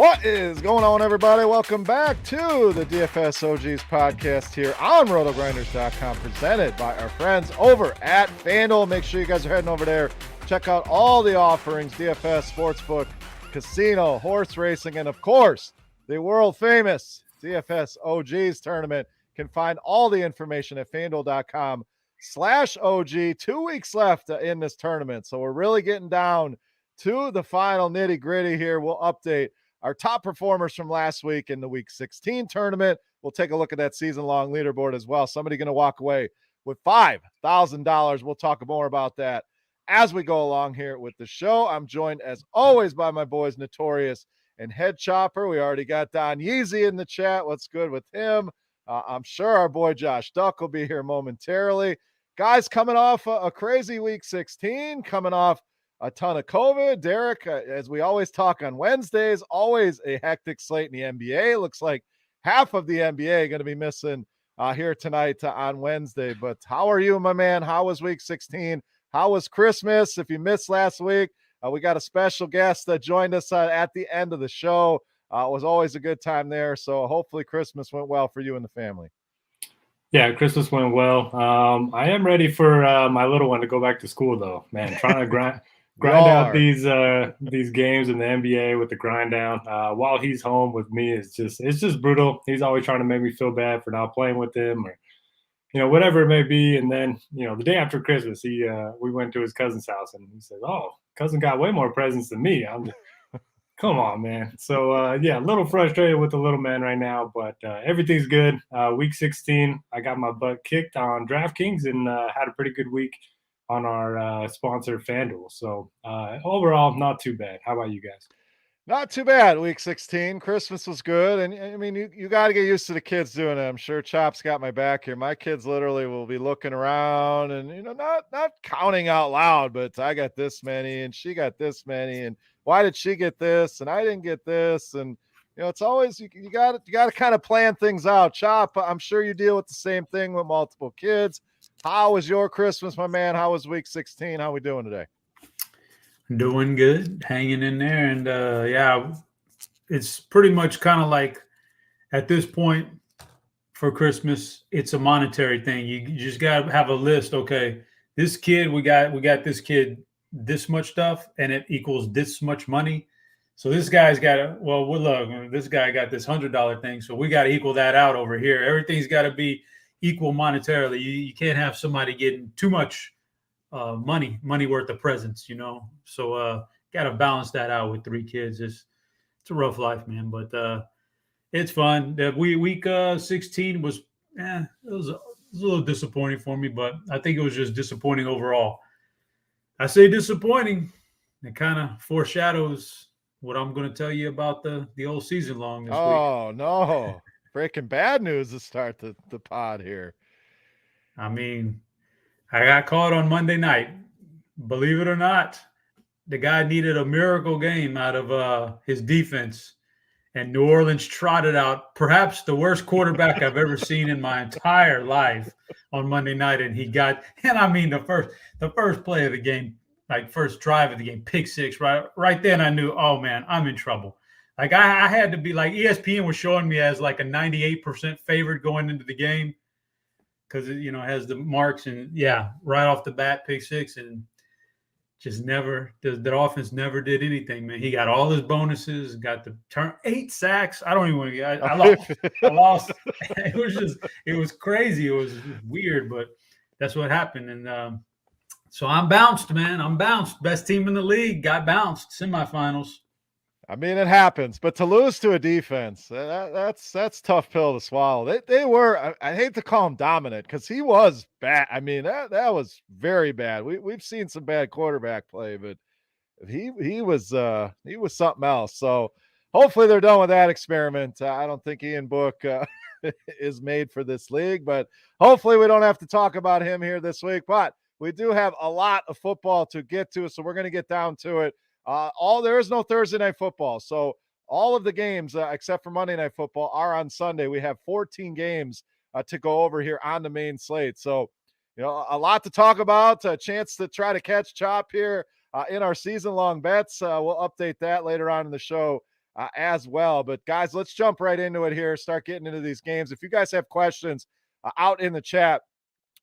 What is going on, everybody? Welcome back to the DFS OGs podcast here on RotoGrinders.com, presented by our friends over at FanDuel. Make sure you guys are heading over there. Check out all the offerings, DFS, Sportsbook, Casino, horse racing, and of course, the world famous DFS OGs tournament. You can find all the information at FanDuel.com/OG. 2 weeks left in this tournament, so we're really getting down to the final nitty gritty here. We'll update our top performers from last week in the Week 16 tournament. We'll take a look at that season-long leaderboard as well. Somebody going to walk away with $5,000. We'll talk more about that as we go along here with the show. I'm joined, as always, by my boys Notorious and Head Chopper. We already got Don Yeezy in the chat. What's good with him? I'm sure our boy Josh Duck will be here momentarily. Guys, coming off a crazy Week 16, coming off a ton of COVID. Derek, as we always talk on Wednesdays, always a hectic slate in the NBA. Looks like half of the NBA going to be missing here tonight on Wednesday. But how are you, my man? How was Week 16? How was Christmas? If you missed last week, we got a special guest that joined us at the end of the show. It was always a good time there. So hopefully Christmas went well for you and the family. Yeah, Christmas went well. I am ready for my little one to go back to school, though. Man, trying to grind out these games in the NBA with the grind down while he's home with me it's just brutal. He's always trying to make me feel bad for not playing with him, or whatever it may be. And then the day after Christmas, we went to his cousin's house, and he said, "Oh, cousin got way more presents than me." I'm just, come on, man. So yeah, a little frustrated with the little man right now, but everything's good. Week 16, I got my butt kicked on DraftKings and had a pretty good week on our sponsor FanDuel. So overall, not too bad. How about you guys? Not too bad. Week 16, Christmas was good. And I mean, you got to get used to the kids doing it. I'm sure Chop's got my back here. My kids literally will be looking around and, not counting out loud, but I got this many and she got this many. And why did she get this? And I didn't get this. And, it's always, you got to kind of plan things out. Chop, I'm sure you deal with the same thing with multiple kids. How was your Christmas, my man? How was Week 16? How we doing today? Doing good, hanging in there. And yeah, it's pretty much kind of like at this point for Christmas, it's a monetary thing. You just got to have a list. Okay, this kid, we got this kid this much stuff, and it equals this much money. So this guy's got look, this guy got this $100 thing, so we got to equal that out over here. Everything's got to be equal monetarily. You can't have somebody getting too much money worth of presents, So got to balance that out with 3 kids. It's a rough life, man, but it's fun. Week 16 was it was a little disappointing for me, but I think it was just disappointing overall. I say disappointing. It kind of foreshadows what I'm going to tell you about the old season long this week. Oh, no. Breaking bad news to start the pod here. I mean, I got caught on Monday night. Believe it or not, the guy needed a miracle game out of his defense, and New Orleans trotted out perhaps the worst quarterback I've ever seen in my entire life on Monday night, and I mean the first play of the game, like first drive of the game, pick six. Right then I knew, oh man, I'm in trouble. Like I had to be like, ESPN was showing me as like a 98% favorite going into the game, because it has the marks, and yeah, right off the bat, pick six, and just never, the offense never did anything, man. He got all his bonuses, got the 8 sacks. I don't even want to get, I lost. I lost. It was crazy. It was weird, but that's what happened. And so I'm bounced, man. I'm bounced. Best team in the league got bounced. Semifinals. I mean, it happens, but to lose to a defense, that's tough pill to swallow. They were, I hate to call him dominant, because he was bad. I mean, that was very bad. We've seen some bad quarterback play, but he was something else. So hopefully they're done with that experiment. I don't think Ian Book is made for this league, but hopefully we don't have to talk about him here this week. But we do have a lot of football to get to, so we're going to get down to it. There is no Thursday night football, so all of the games except for Monday night football are on Sunday. We have 14 games to go over here on the main slate, so a lot to talk about. A chance to try to catch Chop here in our season long bets. We'll update that later on in the show as well. But guys, let's jump right into it here. Start getting into these games. If you guys have questions out in the chat,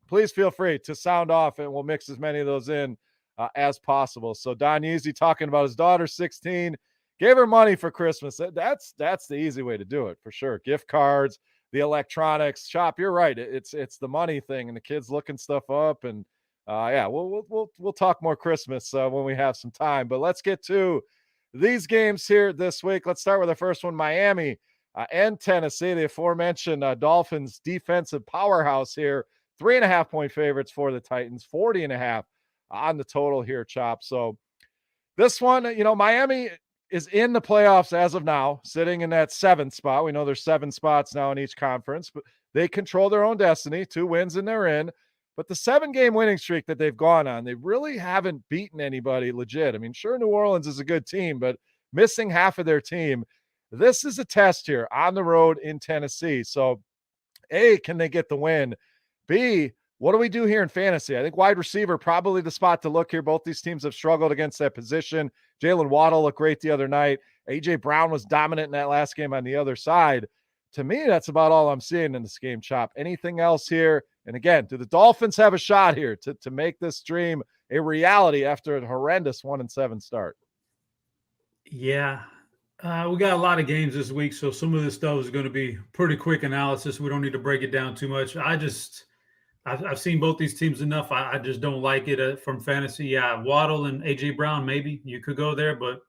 please feel free to sound off, and we'll mix as many of those in as possible. So Don Yeezy talking about his daughter, 16, gave her money for Christmas. That's the easy way to do it for sure. Gift cards, the electronics shop. You're right. It's the money thing, and the kids looking stuff up. And yeah, we'll talk more Christmas when we have some time. But let's get to these games here this week. Let's start with the first one: Miami and Tennessee. The aforementioned Dolphins defensive powerhouse here. 3.5-point favorites for the Titans, 40.5 on the total here, Chop. So this one, Miami is in the playoffs as of now, sitting in that 7th spot. We know there's 7 spots now in each conference, but they control their own destiny. 2 wins and they're in. But the 7-game winning streak that they've gone on, they really haven't beaten anybody legit. I mean, sure, New Orleans is a good team, but missing half of their team. This is a test here on the road in Tennessee. So, A, can they get the win? B, what do we do here in fantasy? I think wide receiver probably the spot to look here. Both these teams have struggled against that position. Jalen Waddle looked great the other night. A.J. Brown was dominant in that last game on the other side. To me, that's about all I'm seeing in this game, Chop. Anything else here? And again, do the Dolphins have a shot here to make this dream a reality after a horrendous 1-7 start? Yeah. We got a lot of games this week, so some of this stuff is going to be pretty quick analysis. We don't need to break it down too much. I've seen both these teams enough. I just don't like it from fantasy. Yeah, Waddle and A.J. Brown, maybe you could go there, but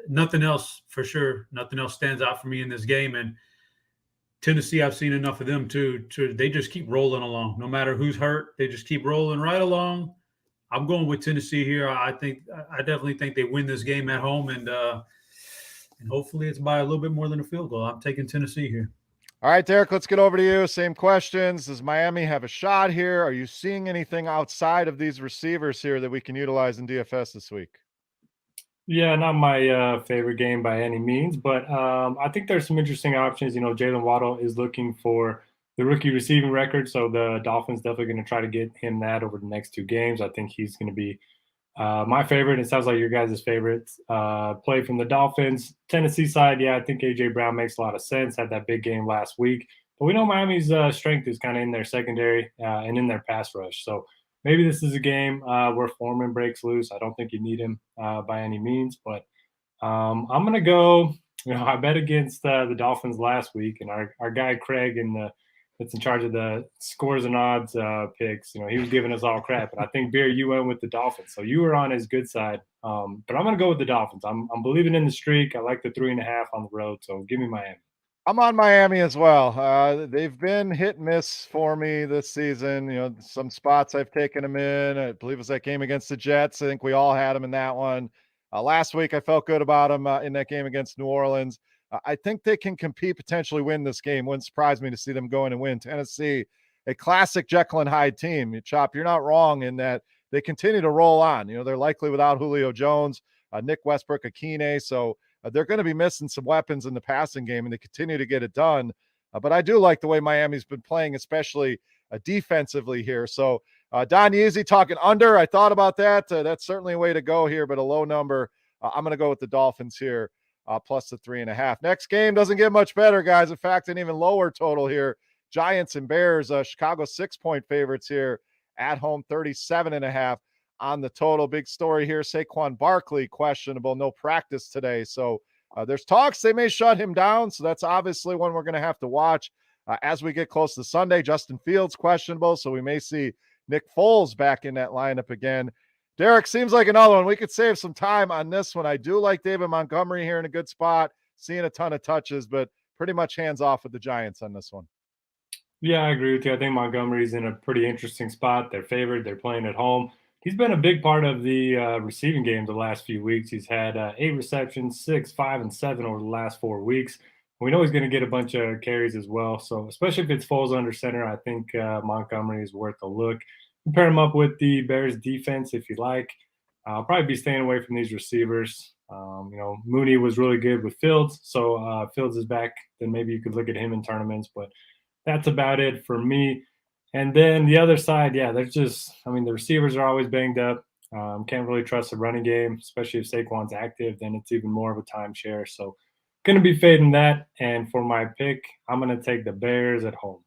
nothing else for sure. Nothing else stands out for me in this game. And Tennessee, I've seen enough of them too. They just keep rolling along. No matter who's hurt, they just keep rolling right along. I'm going with Tennessee here. I definitely think they win this game at home, and hopefully it's by a little bit more than a field goal. I'm taking Tennessee here. All right, Derek, let's get over to you. Same questions. Does Miami have a shot here? Are you seeing anything outside of these receivers here that we can utilize in DFS this week? Yeah, not my favorite game by any means, but I think there's some interesting options. Jalen Waddle is looking for the rookie receiving record, so the Dolphins definitely going to try to get him that over the next 2 games. I think he's going to be my favorite. It sounds like your guys' favorite play from the Dolphins. Tennessee side, yeah, I think A.J. Brown makes a lot of sense. Had that big game last week. But we know Miami's strength is kind of in their secondary and in their pass rush. So maybe this is a game where Foreman breaks loose. I don't think you need him by any means. But I'm going to go – I bet against the Dolphins last week. And our guy Craig that's in charge of the scores and odds picks, he was giving us all crap. And I think, Beer, you went with the Dolphins. So you were on his good side. But I'm going to go with the Dolphins. I'm believing in the streak. I like the 3.5 on the road. So give me Miami. I'm on Miami as well. They've been hit and miss for me this season. Some spots I've taken them in. I believe it was that game against the Jets. I think we all had them in that one. Last week, I felt good about them in that game against New Orleans. I think they can compete, potentially win this game. Wouldn't surprise me to see them go in and win. Tennessee, a classic Jekyll and Hyde team. Chop, you're not wrong in that they continue to roll on. They're likely without Julio Jones, Nick Westbrook, Akine. So they're going to be missing some weapons in the passing game, and they continue to get it done. But I do like the way Miami's been playing, especially defensively here. So Don Yeezy talking under. I thought about that. That's certainly a way to go here, but a low number. I'm going to go with the Dolphins here. Plus the 3.5. Next game doesn't get much better, guys. In fact, an even lower total here. Giants and Bears. Chicago 6-point favorites here at home. 37.5 on the total. Big story here. Saquon Barkley questionable. No practice today. So there's talks they may shut him down. So that's obviously one we're going to have to watch as we get close to Sunday. Justin Fields questionable. So we may see Nick Foles back in that lineup again. Derek, seems like another one. We could save some time on this one. I do like David Montgomery here in a good spot, seeing a ton of touches, but pretty much hands off with the Giants on this one. Yeah, I agree with you. I think Montgomery's in a pretty interesting spot. They're favored. They're playing at home. He's been a big part of the receiving game the last few weeks. He's had 8 receptions, 6, 5, and 7 over the last 4 weeks. We know he's going to get a bunch of carries as well. So especially if it's Foles under center, I think Montgomery is worth a look. Pair him up with the Bears defense if you like. I'll probably be staying away from these receivers. Mooney was really good with Fields, so Fields is back. Then maybe you could look at him in tournaments, but that's about it for me. And then the other side, yeah, the receivers are always banged up. Can't really trust the running game, especially if Saquon's active. Then it's even more of a timeshare. So, going to be fading that. And for my pick, I'm going to take the Bears at home.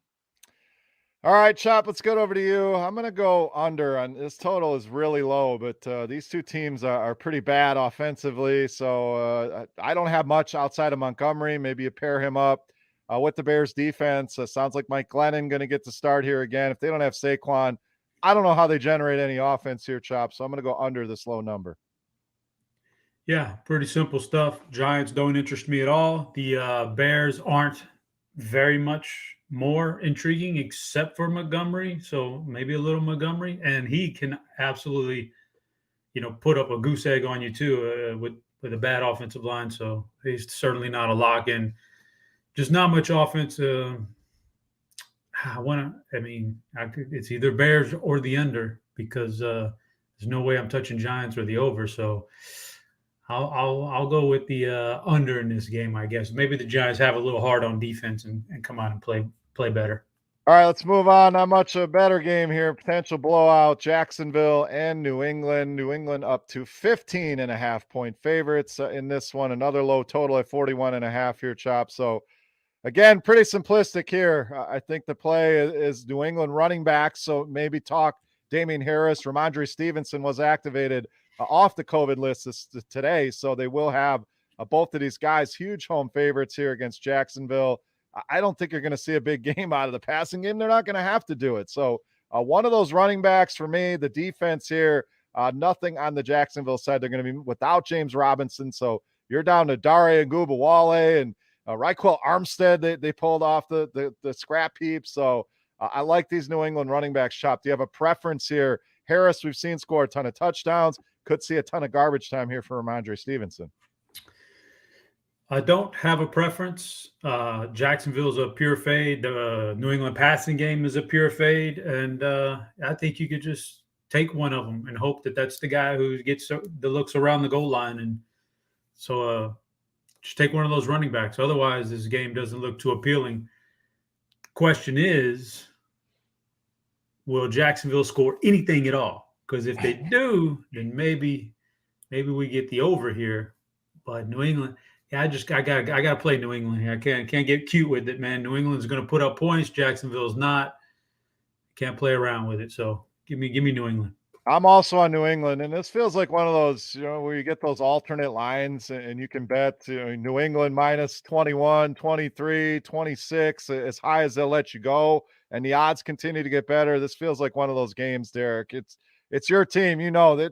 All right, Chop, let's get over to you. I'm going to go under on this. Total is really low, but these two teams are pretty bad offensively. So I don't have much outside of Montgomery. Maybe you pair him up with the Bears defense. Sounds like Mike Glennon going to get to start here again. If they don't have Saquon, I don't know how they generate any offense here, Chop. So I'm going to go under this low number. Yeah, pretty simple stuff. Giants don't interest me at all. The Bears aren't very much more intriguing except for Montgomery. So maybe a little Montgomery, and he can absolutely, put up a goose egg on you too with a bad offensive line. So he's certainly not a lock in. Just not much offense. It's either Bears or the under because there's no way I'm touching Giants or the over. So I'll go with the under in this game, I guess. Maybe the Giants have a little hard on defense and come out and play better. All right, let's move on. Not much a better game here. Potential blowout, Jacksonville and New England. New England up to 15.5-point favorites in this one. Another low total at 41.5 here, Chop. So, again, pretty simplistic here. I think the play is New England running backs. So maybe talk Damian Harris. Ramondre Stevenson was activated off the COVID list today. So they will have both of these guys huge home favorites here against Jacksonville. I don't think you're going to see a big game out of the passing game. They're not going to have to do it. So one of those running backs for me, the defense here, nothing on the Jacksonville side. They're going to be without James Robinson. So you're down to Dare Agubawale and Raquel Armstead. They pulled off the scrap heap. So I like these New England running backs, Chop. Do you have a preference here? Harris, we've seen score a ton of touchdowns. Could see a ton of garbage time here for Ramondre Stevenson. I don't have a preference. Jacksonville's a pure fade. The New England passing game is a pure fade. And I think you could just take one of them and hope that that's the guy who gets the looks around the goal line. And so just take one of those running backs. Otherwise, this game doesn't look too appealing. Question is, will Jacksonville score anything at all? Because if they do, then maybe we get the over here. But New England – I gotta play New England here. I can't get cute with it, man. New England's going to put up points. Jacksonville's not. Can't play around with it. So give me New England. I'm also on New England, and this feels like one of those, where you get those alternate lines and you can bet New England minus 21, 23, 26, as high as they'll let you go, and the odds continue to get better. This feels like one of those games, Derek. It's your team.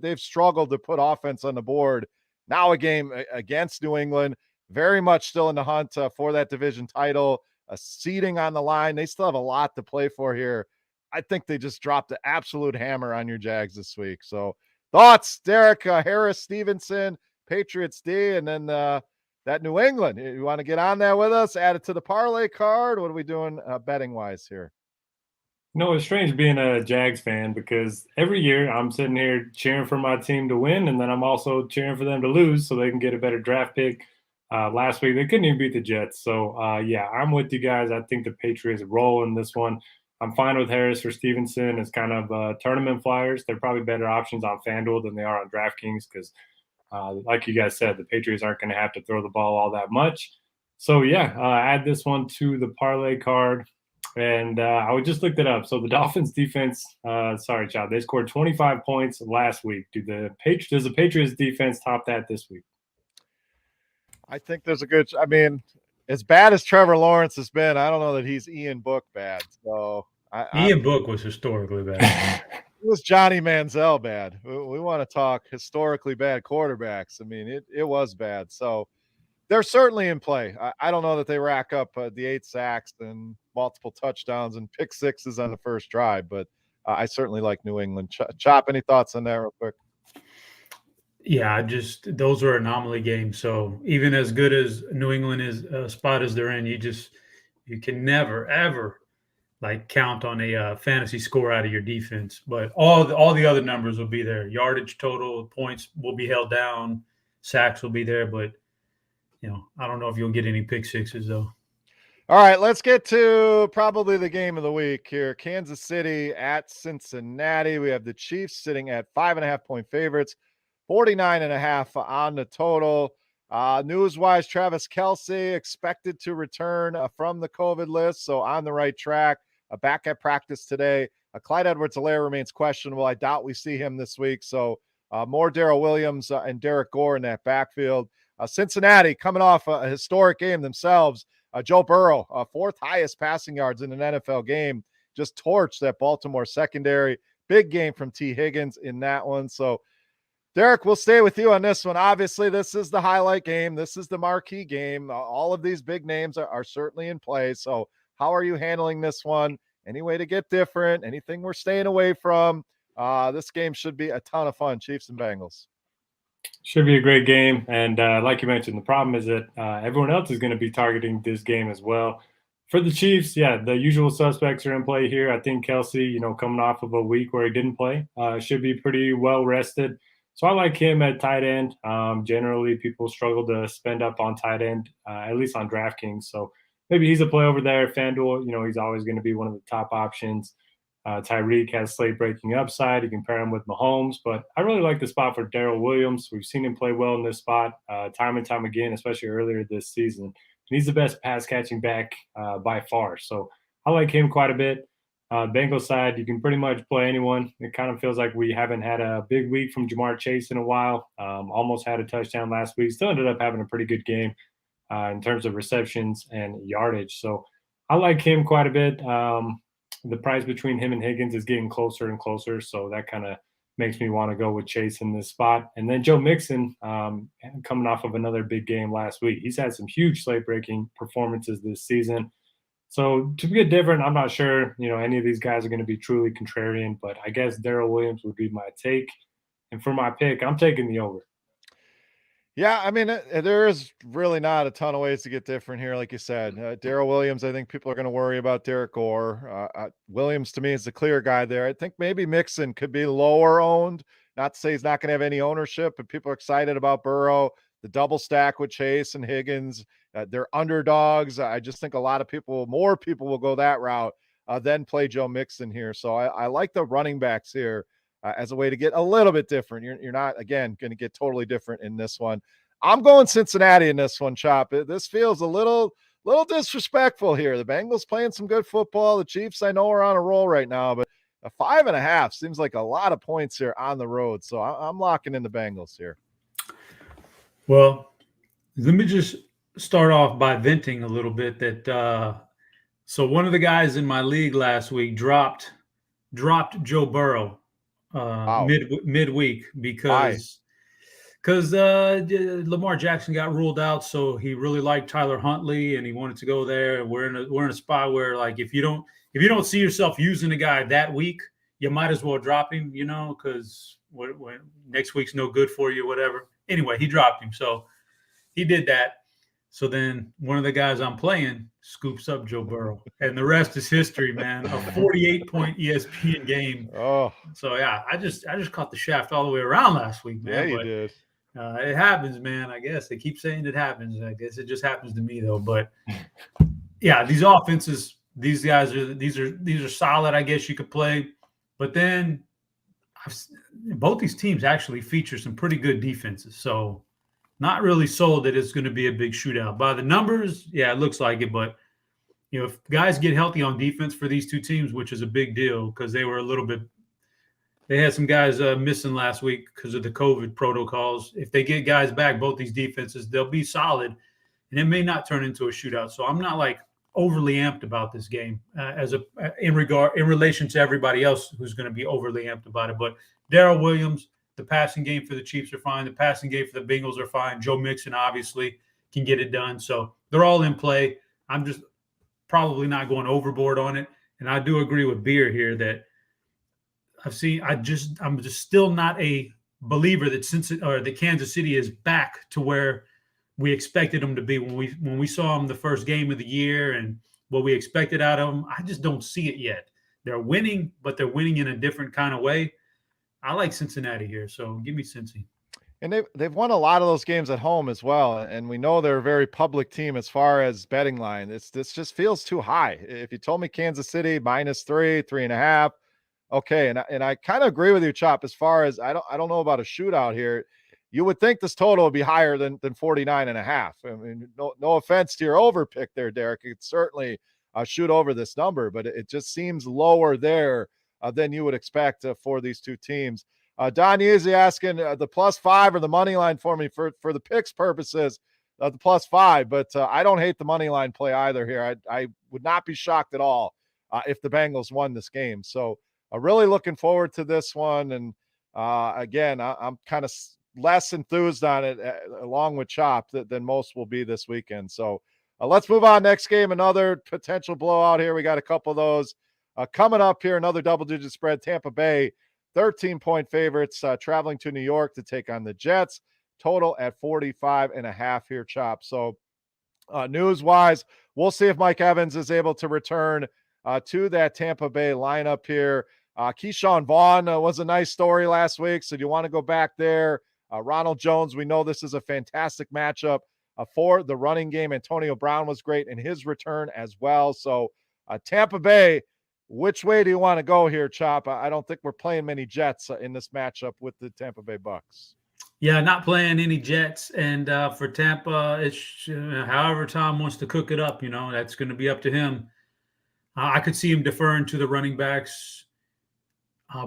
They've struggled to put offense on the board. Now a game against New England. Very much still in the hunt for that division title, a seeding on the line. They still have a lot to play for here. I think they just dropped the absolute hammer on your Jags this week. So thoughts, Derek, Harris, Stevenson, Patriots D, and then that New England. You want to get on that with us? Add it to the parlay card? What are we doing betting-wise here? It's strange being a Jags fan because every year I'm sitting here cheering for my team to win, and then I'm also cheering for them to lose so they can get a better draft pick. Last week, they couldn't even beat the Jets. So, I'm with you guys. I think the Patriots roll in this one. I'm fine with Harris or Stevenson as kind of tournament flyers. They're probably better options on FanDuel than they are on DraftKings because, like you guys said, the Patriots aren't going to have to throw the ball all that much. So, add this one to the parlay card. And I just looked it up. So the Dolphins defense, sorry, Chad, they scored 25 points last week. Does the Patriots defense top that this week? I think there's as bad as Trevor Lawrence has been, I don't know that he's Ian Book bad. So Ian Book was historically bad. It was Johnny Manziel bad. We want to talk historically bad quarterbacks. It was bad. So they're certainly in play. I don't know that they rack up the 8 sacks and multiple touchdowns and pick sixes on the first drive, but I certainly like New England. Chop, any thoughts on that real quick? Yeah, those are anomaly games. So even as good as New England is a spot as they're in, you can never ever count on a fantasy score out of your defense. But all the other numbers will be there. Yardage total, points will be held down, sacks will be there. But I don't know if you'll get any pick sixes though. All right, let's get to probably the game of the week here. Kansas City at Cincinnati. We have the Chiefs sitting at 5.5-point favorites, 49.5 on the total. News-wise, Travis Kelce expected to return from the COVID list, so on the right track. Back at practice today. Clyde Edwards-Helaire remains questionable. I doubt we see him this week, so more Darrell Williams and Derek Gore in that backfield. Cincinnati coming off a historic game themselves. Joe Burrow, fourth highest passing yards in an NFL game, just torched that Baltimore secondary. Big game from T. Higgins in that one. So, Derek, we'll stay with you on this one. Obviously, this is the highlight game. This is the marquee game. All of these big names are certainly in play. So, how are you handling this one? Any way to get different? Anything we're staying away from? This game should be a ton of fun, Chiefs and Bengals. Should be a great game. And like you mentioned, the problem is that everyone else is going to be targeting this game as well. For the Chiefs, yeah, the usual suspects are in play here. I think Kelce, coming off of a week where he didn't play, should be pretty well rested. So I like him at tight end. Generally, people struggle to spend up on tight end, at least on DraftKings. So maybe he's a play over there. FanDuel, he's always going to be one of the top options. Tyreek has slate-breaking upside. You can pair him with Mahomes, but I really like the spot for Darrell Williams. We've seen him play well in this spot time and time again, especially earlier this season. And he's the best pass-catching back by far, so I like him quite a bit. Bengals side, you can pretty much play anyone. It kind of feels like we haven't had a big week from Jamar Chase in a while. Almost had a touchdown last week. Still ended up having a pretty good game in terms of receptions and yardage. So I like him quite a bit. The price between him and Higgins is getting closer and closer, so that kind of makes me want to go with Chase in this spot. And then Joe Mixon, coming off of another big game last week. He's had some huge slate-breaking performances this season. So to get different, I'm not sure, any of these guys are going to be truly contrarian, but I guess Darrell Williams would be my take. And for my pick, I'm taking the over. Yeah, I mean, there is really not a ton of ways to get different here, like you said. Darrell Williams, I think people are going to worry about Derek Gore. Williams, to me, is the clear guy there. I think maybe Mixon could be lower owned. Not to say he's not going to have any ownership, but people are excited about Burrow, the double stack with Chase and Higgins. They're underdogs. I just think more people will go that route than play Joe Mixon here. So I like the running backs here. As a way to get a little bit different. You're not, again, going to get totally different in this one. I'm going Cincinnati in this one, Chop. This feels a little disrespectful here. The Bengals playing some good football. The Chiefs, I know, are on a roll right now, but a 5.5 seems like a lot of points here on the road. So I'm locking in the Bengals here. Well, let me just start off by venting a little bit that so one of the guys in my league last week dropped Joe Burrow midweek because Lamar Jackson got ruled out, so he really liked Tyler Huntley and he wanted to go there. We're in a spot where, like, if you don't see yourself using a guy that week, you might as well drop him, because when next week's no good for you, whatever. Anyway, he dropped him, so he did that. So then one of the guys I'm playing scoops up Joe Burrow, and the rest is history, man. A 48-point ESPN game. Oh, so yeah, I just caught the shaft all the way around last week, man. Yeah, you did. It happens, man. I guess they keep saying it happens. I guess it just happens to me though. But yeah, these offenses, these guys are solid. I guess you could play, but then both these teams actually feature some pretty good defenses. So not really sold that it's going to be a big shootout. By the numbers, yeah, it looks like it. But, if guys get healthy on defense for these two teams, which is a big deal because they had some guys missing last week because of the COVID protocols. If they get guys back, both these defenses, they'll be solid, and it may not turn into a shootout. So I'm not like overly amped about this game in relation to everybody else who's going to be overly amped about it. But Darrell Williams, the passing game for the Chiefs are fine. The passing game for the Bengals are fine. Joe Mixon obviously can get it done. So they're all in play. I'm just probably not going overboard on it. And I do agree with Beer here that I'm just still not a believer that Kansas City is back to where we expected them to be when we saw them the first game of the year and what we expected out of them. I just don't see it yet. They're winning, but they're winning in a different kind of way. I like Cincinnati here, so give me Cincy. And they've won a lot of those games at home as well, and we know they're a very public team as far as betting line. This just feels too high. If you told me Kansas City -3, 3.5, okay, and I kind of agree with you, Chop. As far as I don't know about a shootout here. You would think this total would be higher than 49.5. I mean, no offense to your over pick there, Derek. It's certainly shoot over this number, but it just seems lower there than you would expect for these two teams. Don Easy asking the +5 or the money line for me for the picks purposes, the +5, but I don't hate the money line play either here. I would not be shocked at all if the Bengals won this game. So really looking forward to this one. And again, I'm kind of less enthused on it along with Chop than most will be this weekend. So let's move on. Next game, another potential blowout here. We got a couple of those coming up here. Another double-digit spread. Tampa Bay 13-point favorites traveling to New York to take on the Jets. Total at 45.5 here, Chop. So news-wise, we'll see if Mike Evans is able to return to that Tampa Bay lineup here. Keyshawn Vaughn was a nice story last week, so do you want to go back there? Ronald Jones, we know this is a fantastic matchup for the running game. Antonio Brown was great in his return as well. So Tampa Bay, which way do you want to go here, Chop? I don't think we're playing many Jets in this matchup with the Tampa Bay Bucks. Yeah, not playing any Jets. And for Tampa, it's however Tom wants to cook it up, that's going to be up to him. I could see him deferring to the running backs.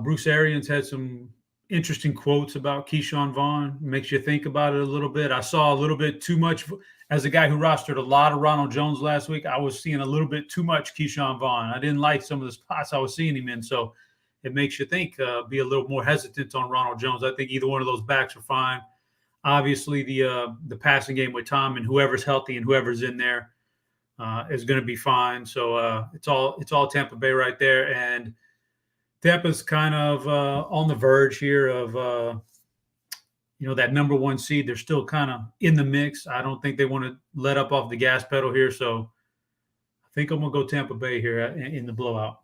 Bruce Arians had some interesting quotes about Keyshawn Vaughn. Makes you think about it a little bit. I saw a little bit too much as a guy who rostered a lot of Ronald Jones last week. I was seeing a little bit too much Keyshawn Vaughn. I didn't like some of the spots I was seeing him in. So it makes you think, be a little more hesitant on Ronald Jones. I think either one of those backs are fine. Obviously, the passing game with Tom and whoever's healthy and whoever's in there is going to be fine. So it's all Tampa Bay right there. And Tampa's kind of on the verge here of, that number one seed. They're still kind of in the mix. I don't think they want to let up off the gas pedal here. So I think I'm going to go Tampa Bay here in the blowout.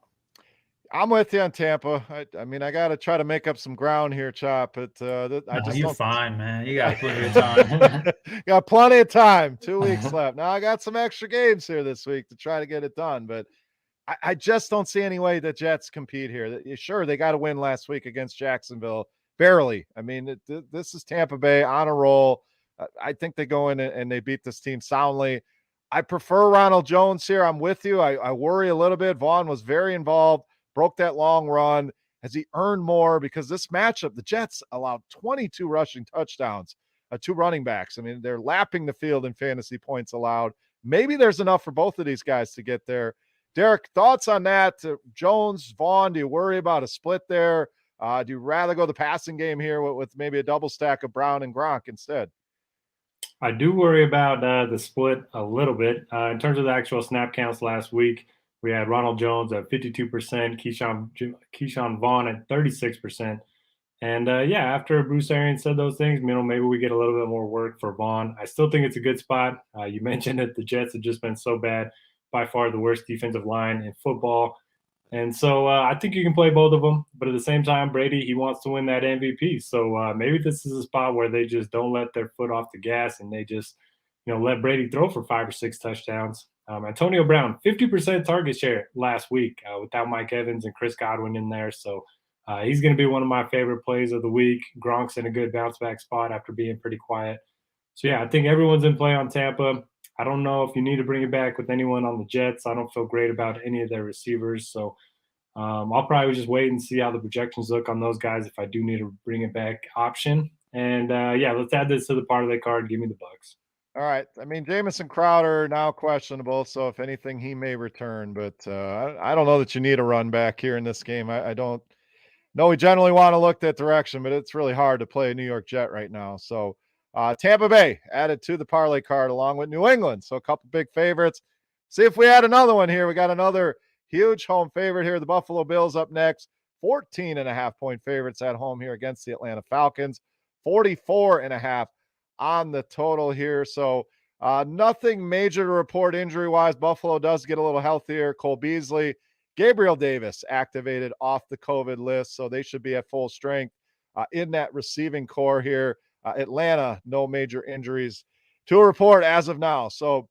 I'm with you on Tampa. I mean, I got to try to make up some ground here, Chop. But you're fine, man. You got plenty of time. Got plenty of time. 2 weeks left. Now I got some extra games here this week to try to get it done. But I just don't see any way the Jets compete here. Sure, they got to win last week against Jacksonville. Barely. I mean, this is Tampa Bay on a roll. I think they go in and they beat this team soundly. I prefer Ronald Jones here. I'm with you. I worry a little bit. Vaughn was very involved. Broke that long run. Has he earned more? Because this matchup, the Jets allowed 22 rushing touchdowns to running backs. I mean, they're lapping the field in fantasy points allowed. Maybe there's enough for both of these guys to get there. Derek, thoughts on that? Jones, Vaughn, do you worry about a split there? Do you rather go the passing game here with maybe a double stack of Brown and Gronk instead? I do worry about the split a little bit. In terms of the actual snap counts last week, we had Ronald Jones at 52%, Keyshawn Vaughn at 36%. And after Bruce Arians said those things, maybe we get a little bit more work for Vaughn. I still think it's a good spot. You mentioned that the Jets have just been so bad, by far the worst defensive line in football. And so I think you can play both of them. But at the same time, Brady, he wants to win that MVP. So maybe this is a spot where they just don't let their foot off the gas and they just, let Brady throw for 5 or 6 touchdowns. Antonio Brown, 50% target share last week without Mike Evans and Chris Godwin in there. So he's going to be one of my favorite plays of the week. Gronk's in a good bounce back spot after being pretty quiet. So, I think everyone's in play on Tampa. I don't know if you need to bring it back with anyone on the Jets. I don't feel great about any of their receivers. So I'll probably just wait and see how the projections look on those guys if I do need to bring it back option. And, let's add this to the parlay card. Give me the Bucks. All right. I mean, Jamison Crowder now questionable, so if anything, he may return. But I don't know that you need a run back here in this game. I don't know. We generally want to look that direction, but it's really hard to play a New York Jet right now. So Tampa Bay added to the parlay card along with New England. So a couple big favorites. See if we add another one here. We got another huge home favorite here. The Buffalo Bills up next. 14.5-point favorites at home here against the Atlanta Falcons. 44.5 on the total here. So nothing major to report injury-wise. Buffalo does get a little healthier. Cole Beasley, Gabriel Davis activated off the COVID list, so they should be at full strength in that receiving core here. Atlanta, no major injuries to report as of now. So,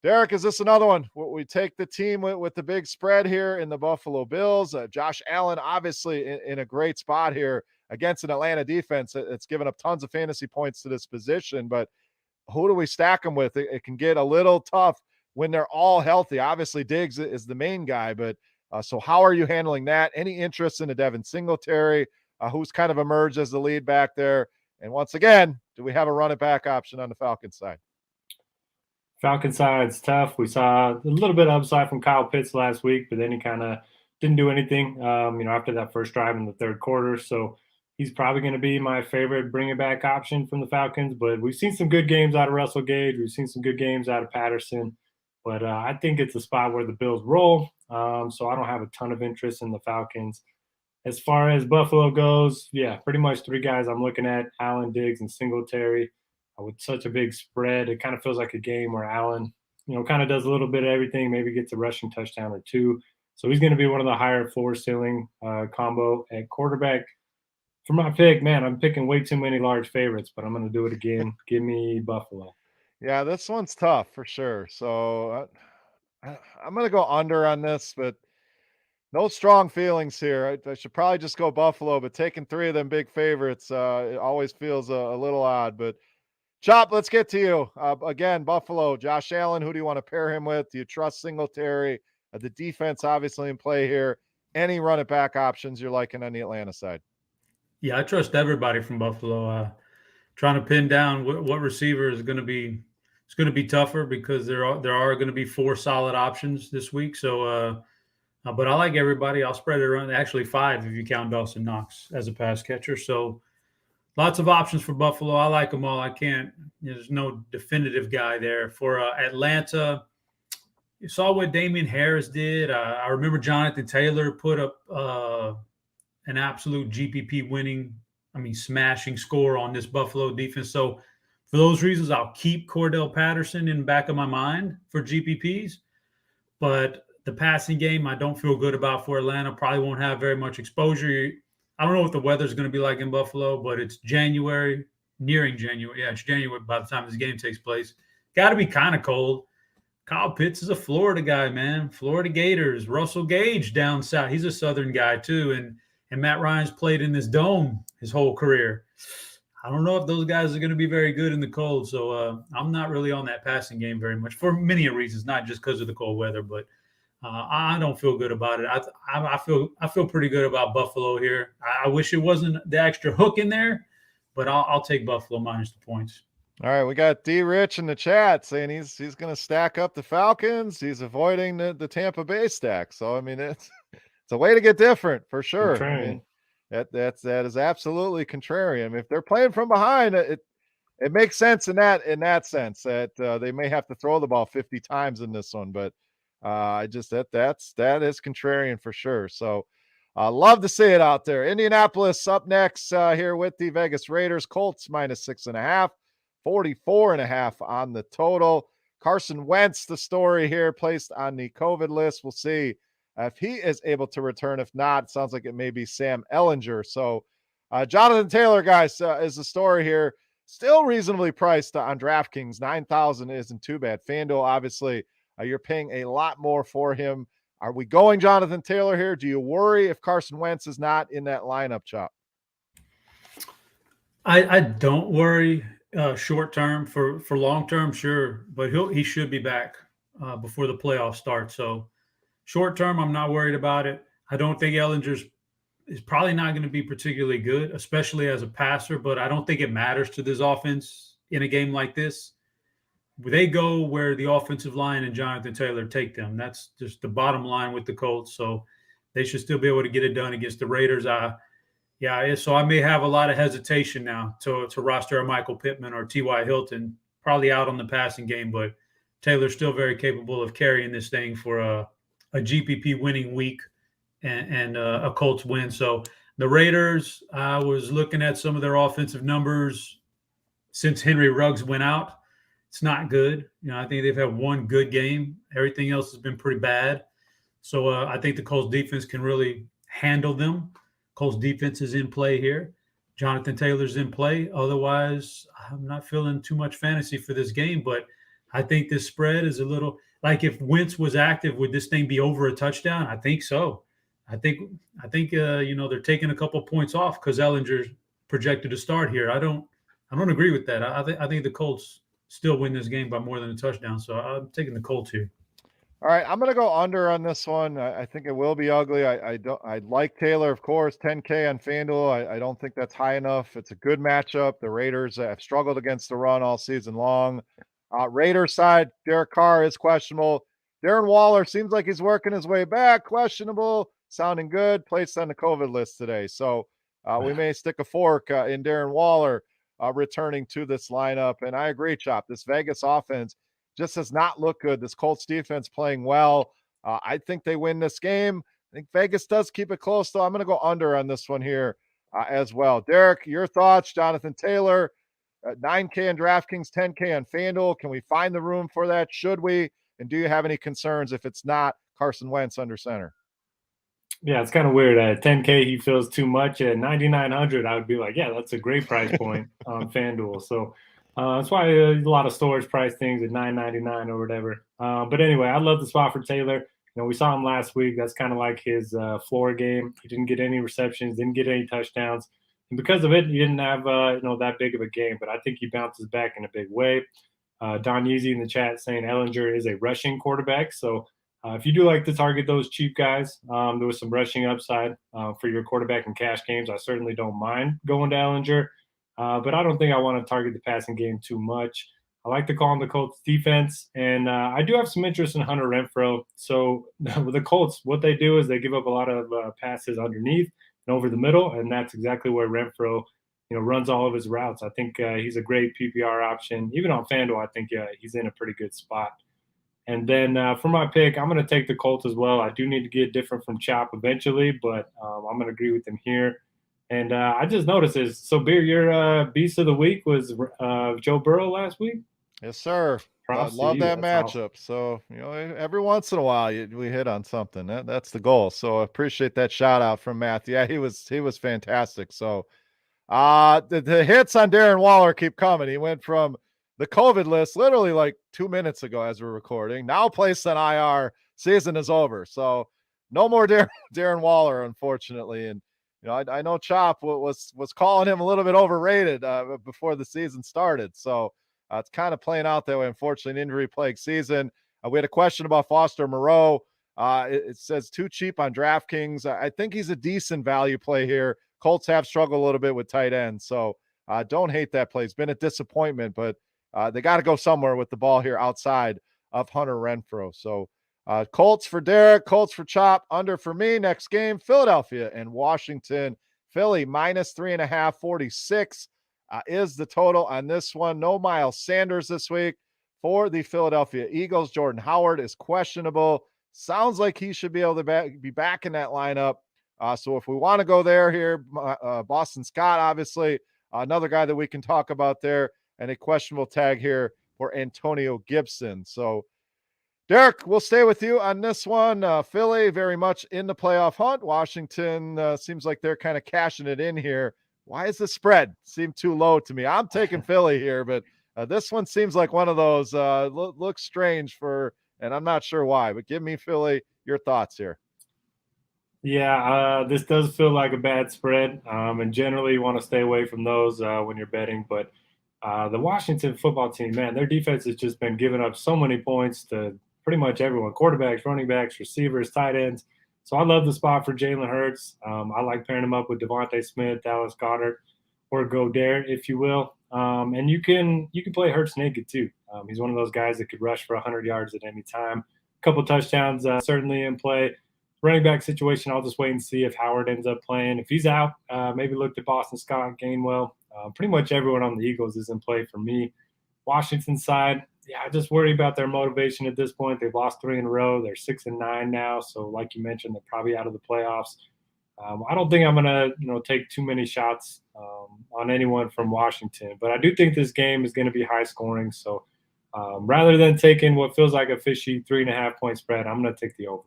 Derek, is this another one? We take the team with the big spread here in the Buffalo Bills. Josh Allen, obviously, in a great spot here against an Atlanta defense. It's given up tons of fantasy points to this position, but who do we stack them with? It can get a little tough when they're all healthy. Obviously, Diggs is the main guy, but so how are you handling that? Any interest in a Devin Singletary, who's kind of emerged as the lead back there? And once again, do we have a run it back option on the Falcons side? Falcon side's tough. We saw a little bit of upside from Kyle Pitts last week, but then he kind of didn't do anything, after that first drive in the third quarter. So he's probably going to be my favorite bring it back option from the Falcons. But we've seen some good games out of Russell Gage. We've seen some good games out of Patterson. But I think it's a spot where the Bills roll. So I don't have a ton of interest in the Falcons. As far as Buffalo goes, yeah, pretty much three guys I'm looking at, Allen, Diggs, and Singletary. With such a big spread, it kind of feels like a game where Allen, kind of does a little bit of everything, maybe gets a rushing touchdown or two. So he's going to be one of the higher floor ceiling combo at quarterback. For my pick, man, I'm picking way too many large favorites, but I'm going to do it again. Give me Buffalo. Yeah, this one's tough for sure. So I'm going to go under on this, but no strong feelings here. I should probably just go Buffalo, but taking three of them big favorites, it always feels a little odd. But Chop, let's get to you. Again, Buffalo, Josh Allen, who do you want to pair him with? Do you trust Singletary? The defense obviously in play here. Any run it back options you're liking on the Atlanta side? Yeah, I trust everybody from Buffalo. Trying to pin down what receiver is going to be. It's going to be tougher because there are going to be four solid options this week. So, but I like everybody. I'll spread it around. Actually, five if you count Dawson Knox as a pass catcher. So, lots of options for Buffalo. I like them all. I can't. There's no definitive guy there for Atlanta. You saw what Damian Harris did. I remember Jonathan Taylor put up an absolute GPP winning, smashing score on this Buffalo defense. So for those reasons, I'll keep Cordell Patterson in the back of my mind for GPPs. But the passing game, I don't feel good about for Atlanta. Probably won't have very much exposure. I don't know what the weather's going to be like in Buffalo, but it's January, nearing January. Yeah, it's January by the time this game takes place. Got to be kind of cold. Kyle Pitts is a Florida guy, man. Florida Gators. Russell Gage down south. He's a Southern guy too. And Matt Ryan's played in this dome his whole career. I don't know if those guys are going to be very good in the cold. So I'm not really on that passing game very much for many reasons, not just because of the cold weather, but I don't feel good about it. I feel pretty good about Buffalo here. I wish it wasn't the extra hook in there, but I'll take Buffalo minus the points. All right, we got D Rich in the chat saying he's going to stack up the Falcons. He's avoiding the Tampa Bay stack. So it's a way to get different for sure. That is absolutely contrarian. If they're playing from behind, it makes sense in that sense that they may have to throw the ball 50 times in this one, but that is contrarian for sure. So love to see it out there. Indianapolis up next here with the Vegas Raiders. Colts -6.5, 44.5 on the total. Carson Wentz, the story here, placed on the COVID list. We'll see if he is able to return. If not, it sounds like it may be Sam Ehlinger. So Jonathan Taylor, guys, is the story here. Still reasonably priced on DraftKings. 9,000 isn't too bad. FanDuel, obviously, you're paying a lot more for him. Are we going Jonathan Taylor here? Do you worry if Carson Wentz is not in that lineup, Chop? I don't worry short term. For long term, sure, but he should be back before the playoffs start. So short term, I'm not worried about it. I don't think Ehlinger is probably not going to be particularly good, especially as a passer, but I don't think it matters to this offense in a game like this. They go where the offensive line and Jonathan Taylor take them. That's just the bottom line with the Colts. So they should still be able to get it done against the Raiders. So I may have a lot of hesitation now to roster a Michael Pittman or T.Y. Hilton, probably out on the passing game, but Taylor's still very capable of carrying this thing for a GPP winning week and a Colts win. So the Raiders, I was looking at some of their offensive numbers since Henry Ruggs went out. It's not good. I think they've had one good game. Everything else has been pretty bad. So I think the Colts defense can really handle them. Colts defense is in play here. Jonathan Taylor's in play. Otherwise, I'm not feeling too much fantasy for this game, but I think this spread is a little like if Wentz was active, would this thing be over a touchdown? I think so. I think they're taking a couple points off because Ellinger's projected to start here. I don't agree with that. I think the Colts still win this game by more than a touchdown. So I'm taking the Colts here. All right, I'm gonna go under on this one. I think it will be ugly. I like Taylor, of course, 10K on FanDuel. I don't think that's high enough. It's a good matchup. The Raiders have struggled against the run all season long. Raiders side, Derek Carr is questionable. Darren Waller seems like he's working his way back. Questionable, sounding good. Placed on the COVID list today, so we may stick a fork in Darren Waller returning to this lineup. And I agree, Chop. This Vegas offense just does not look good. This Colts defense playing well. I think they win this game. I think Vegas does keep it close, though. I'm going to go under on this one here as well. Derek, your thoughts? Jonathan Taylor, 9K on DraftKings, 10K on FanDuel. Can we find the room for that? Should we? And do you have any concerns if it's not Carson Wentz under center? Yeah, it's kind of weird. At 10K, he feels too much. At 9,900, I would be like, yeah, that's a great price point on FanDuel. So that's why a lot of stores price things at $9.99 or whatever. But anyway, I love the spot for Taylor. We saw him last week. That's kind of like his floor game. He didn't get any receptions, didn't get any touchdowns. And because of it, he didn't have that big of a game. But I think he bounces back in a big way. Don Yeezy in the chat saying Ellinger is a rushing quarterback. So if you do like to target those cheap guys, there was some rushing upside for your quarterback and cash games. I certainly don't mind going to Ellinger. But I don't think I want to target the passing game too much. I like to call on the Colts defense, and I do have some interest in Hunter Renfrow. So with the Colts, what they do is they give up a lot of passes underneath and over the middle, and that's exactly where Renfrow, runs all of his routes. I think he's a great PPR option. Even on FanDuel, I think he's in a pretty good spot. And then for my pick, I'm going to take the Colts as well. I do need to get different from Chop eventually, but I'm going to agree with him here. And I just noticed this. So, Beer, your beast of the week was Joe Burrow last week? Yes, sir. I love that matchup. Awesome. So, every once in a while we hit on something. That's the goal. So, I appreciate that shout out from Matthew. Yeah, he was fantastic. So, the hits on Darren Waller keep coming. He went from the COVID list literally like 2 minutes ago as we're recording. Now placed on IR. Season is over. So, no more Darren Waller, unfortunately. And I know Chop was calling him a little bit overrated before the season started. So it's kind of playing out that way, unfortunately, an injury-plagued season. We had a question about Foster Moreau. It says too cheap on DraftKings. I think he's a decent value play here. Colts have struggled a little bit with tight ends. So don't hate that play. It's been a disappointment, but they got to go somewhere with the ball here outside of Hunter Renfrow. So Colts for Derek, Colts for Chop, under for me. Next game, Philadelphia and Washington. Philly minus 3.5, 46 is the total on this one. No Miles Sanders this week for the Philadelphia Eagles. Jordan Howard is questionable. Sounds like he should be able to be back in that lineup. So if we want to go here, Boston Scott, obviously, another guy that we can talk about there, and a questionable tag here for Antonio Gibson. So Derek, we'll stay with you on this one. Philly very much in the playoff hunt. Washington seems like they're kind of cashing it in here. Why is the spread seem too low to me? I'm taking Philly here, but this one seems like one of those looks strange and I'm not sure why, but give me Philly, your thoughts here. Yeah, this does feel like a bad spread, and generally you want to stay away from those when you're betting, but the Washington football team, man, their defense has just been giving up so many points to pretty much everyone, quarterbacks, running backs, receivers, tight ends. So I love the spot for Jalen Hurts. I like pairing him up with Devontae Smith, Dallas Goedert, or Goddard, if you will. And you can play Hurts naked too. He's one of those guys that could rush for 100 yards at any time. A couple touchdowns certainly in play. Running back situation, I'll just wait and see if Howard ends up playing. If he's out, maybe look to Boston Scott, Gainwell. Pretty much everyone on the Eagles is in play for me. Washington side, I just worry about their motivation at this point. They've lost 3 in a row. They're 6-9 now. So like you mentioned, they're probably out of the playoffs. I don't think I'm going to take too many shots on anyone from Washington, but I do think this game is going to be high scoring. So rather than taking what feels like a fishy 3.5 point spread, I'm going to take the over.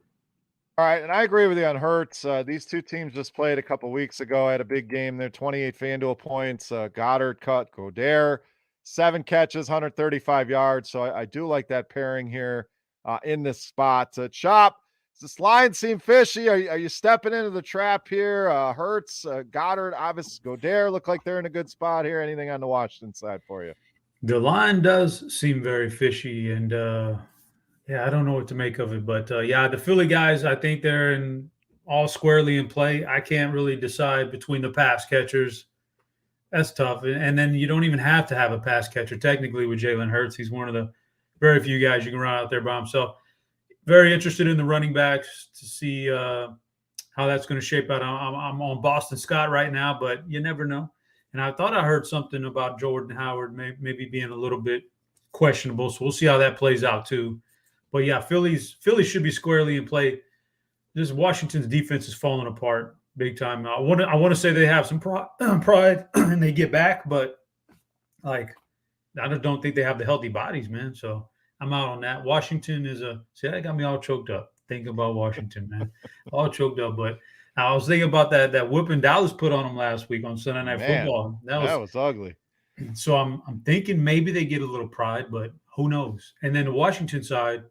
All right, and I agree with you on Hurts. These two teams just played a couple weeks ago. I had a big game there, 28 FanDuel points. Goddard cut Goddard, 7 catches, 135 yards. So I do like that pairing here in this spot. Chop, does this line seem fishy? Are you stepping into the trap here? Hurts, Goddard, obviously Goddard look like they're in a good spot here. Anything on the Washington side for you? The line does seem very fishy, and yeah, I don't know what to make of it. But yeah, the Philly guys, I think they're in all squarely in play. I can't really decide between the pass catchers. That's tough. And then you don't even have to have a pass catcher technically with Jalen Hurts. He's one of the very few guys you can run out there by himself. Very interested in the running backs to see how that's going to shape out. I'm on Boston Scott right now, but you never know. And I thought I heard something about Jordan Howard maybe being a little bit questionable. So we'll see how that plays out too. But yeah, Philly should be squarely in play. This Washington's defense is falling apart big time. I want to say they have some pride and they get back, but like I just don't think they have the healthy bodies, man. So I'm out on that. Washington is see, that got me all choked up thinking about Washington, man. All choked up. But I was thinking about that whipping Dallas put on them last week on Sunday Night Football. That was ugly. So I'm thinking maybe they get a little pride, but who knows? And then the Washington side,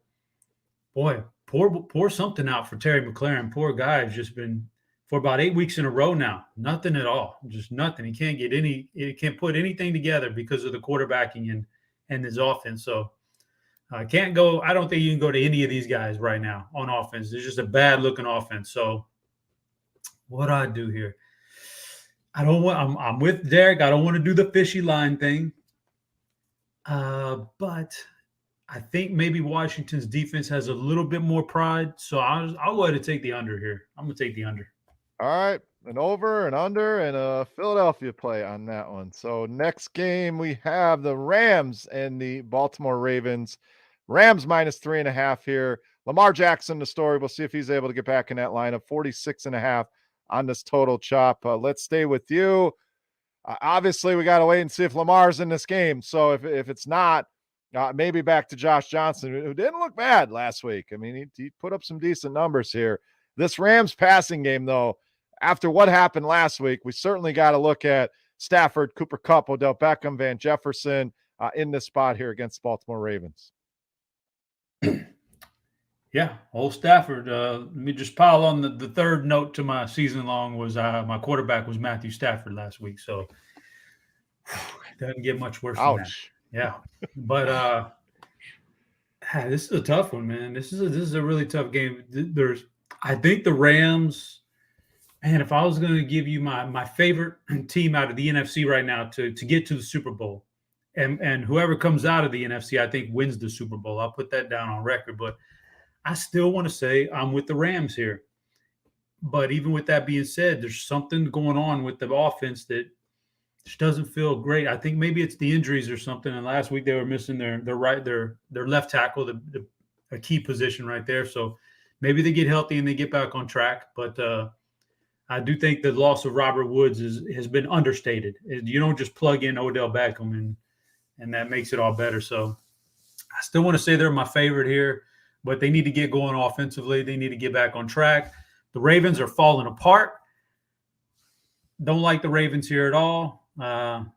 boy, pour something out for Terry McLaurin. Poor guy has just been for about 8 weeks in a row now. Nothing at all. Just nothing. He can't put anything together because of the quarterbacking and his offense. So I can't go. I don't think you can go to any of these guys right now on offense. It's just a bad looking offense. So what do I do here? I'm with Derek. I don't want to do the fishy line thing. But I think maybe Washington's defense has a little bit more pride. So I'll go ahead and take the under here. I'm going to take the under. All right. An over, an under, and a Philadelphia play on that one. So next game, we have the Rams and the Baltimore Ravens. Rams -3.5 here. Lamar Jackson, the story. We'll see if he's able to get back in that lineup. 46.5 on this total chop. Let's stay with you. Obviously, we got to wait and see if Lamar's in this game. So if it's not, maybe back to Josh Johnson, who didn't look bad last week. I mean, he put up some decent numbers here. This Rams passing game, though, after what happened last week, we certainly got to look at Stafford, Cooper Kupp, Odell Beckham, Van Jefferson in this spot here against the Baltimore Ravens. Yeah, old Stafford. Let me just pile on the third note to my season long was my quarterback was Matthew Stafford last week. So doesn't get much worse than that. Yeah. But this is a tough one, man. This is a really tough game. I think the Rams, man, if I was going to give you my favorite team out of the NFC right now to get to the Super Bowl, and whoever comes out of the NFC, I think wins the Super Bowl. I'll put that down on record, but I still want to say I'm with the Rams here. But even with that being said, there's something going on with the offense that just doesn't feel great. I think maybe it's the injuries or something. And last week they were missing their left tackle, a key position right there. So maybe they get healthy and they get back on track. But I do think the loss of Robert Woods has been understated. You don't just plug in Odell Beckham and that makes it all better. So I still want to say they're my favorite here, but they need to get going offensively. They need to get back on track. The Ravens are falling apart. Don't like the Ravens here at all. I'm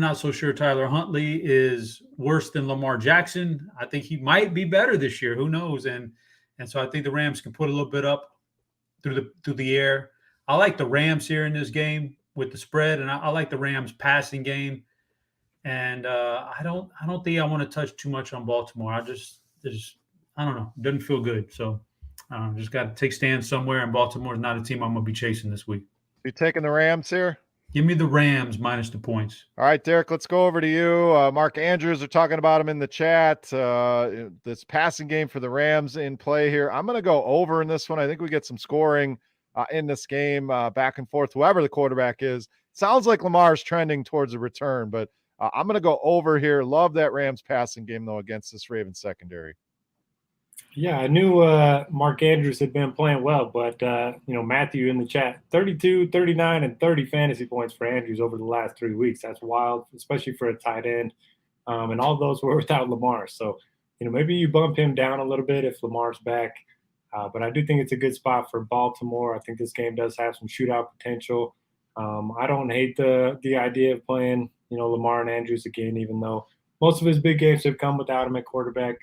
not so sure Tyler Huntley is worse than Lamar Jackson. I think he might be better this year. Who knows? And so I think the Rams can put a little bit up through the air. I like the Rams here in this game with the spread, and I like the Rams passing game. And I don't think I want to touch too much on Baltimore. I don't know. It doesn't feel good. So just got to take stands somewhere, and Baltimore is not a team I'm going to be chasing this week. You taking the Rams here? Give me the Rams minus the points. All right, Derek, let's go over to you. Mark Andrews are talking about him in the chat. This passing game for the Rams in play here. I'm going to go over in this one. I think we get some scoring in this game, back and forth, whoever the quarterback is. Sounds like Lamar's trending towards a return, but I'm going to go over here. Love that Rams passing game, though, against this Ravens secondary. Yeah, I knew Mark Andrews had been playing well, but, Matthew in the chat, 32, 39, and 30 fantasy points for Andrews over the last 3 weeks. That's wild, especially for a tight end. And all those were without Lamar. So, maybe you bump him down a little bit if Lamar's back. But I do think it's a good spot for Baltimore. I think this game does have some shootout potential. I don't hate the idea of playing, Lamar and Andrews again, even though most of his big games have come without him at quarterback.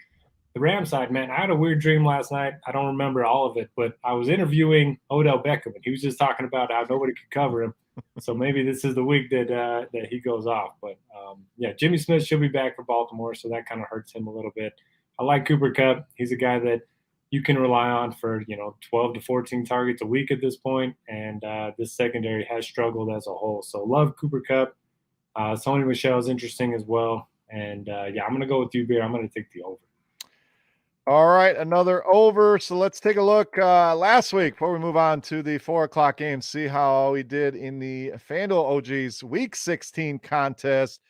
The Rams side, man, I had a weird dream last night. I don't remember all of it, but I was interviewing Odell Beckham, and he was just talking about how nobody could cover him. So maybe this is the week that he goes off. But yeah, Jimmy Smith should be back for Baltimore, so that kind of hurts him a little bit. I like Cooper Kupp. He's a guy that you can rely on for 12 to 14 targets a week at this point, and this secondary has struggled as a whole. So love Cooper Kupp. Sony Michel is interesting as well, and yeah, I'm gonna go with you, Beer. I'm gonna take the over. All right, another over. So let's take a look last week before we move on to the 4:00 game, see how we did in the FanDuel OGs Week 16 contest.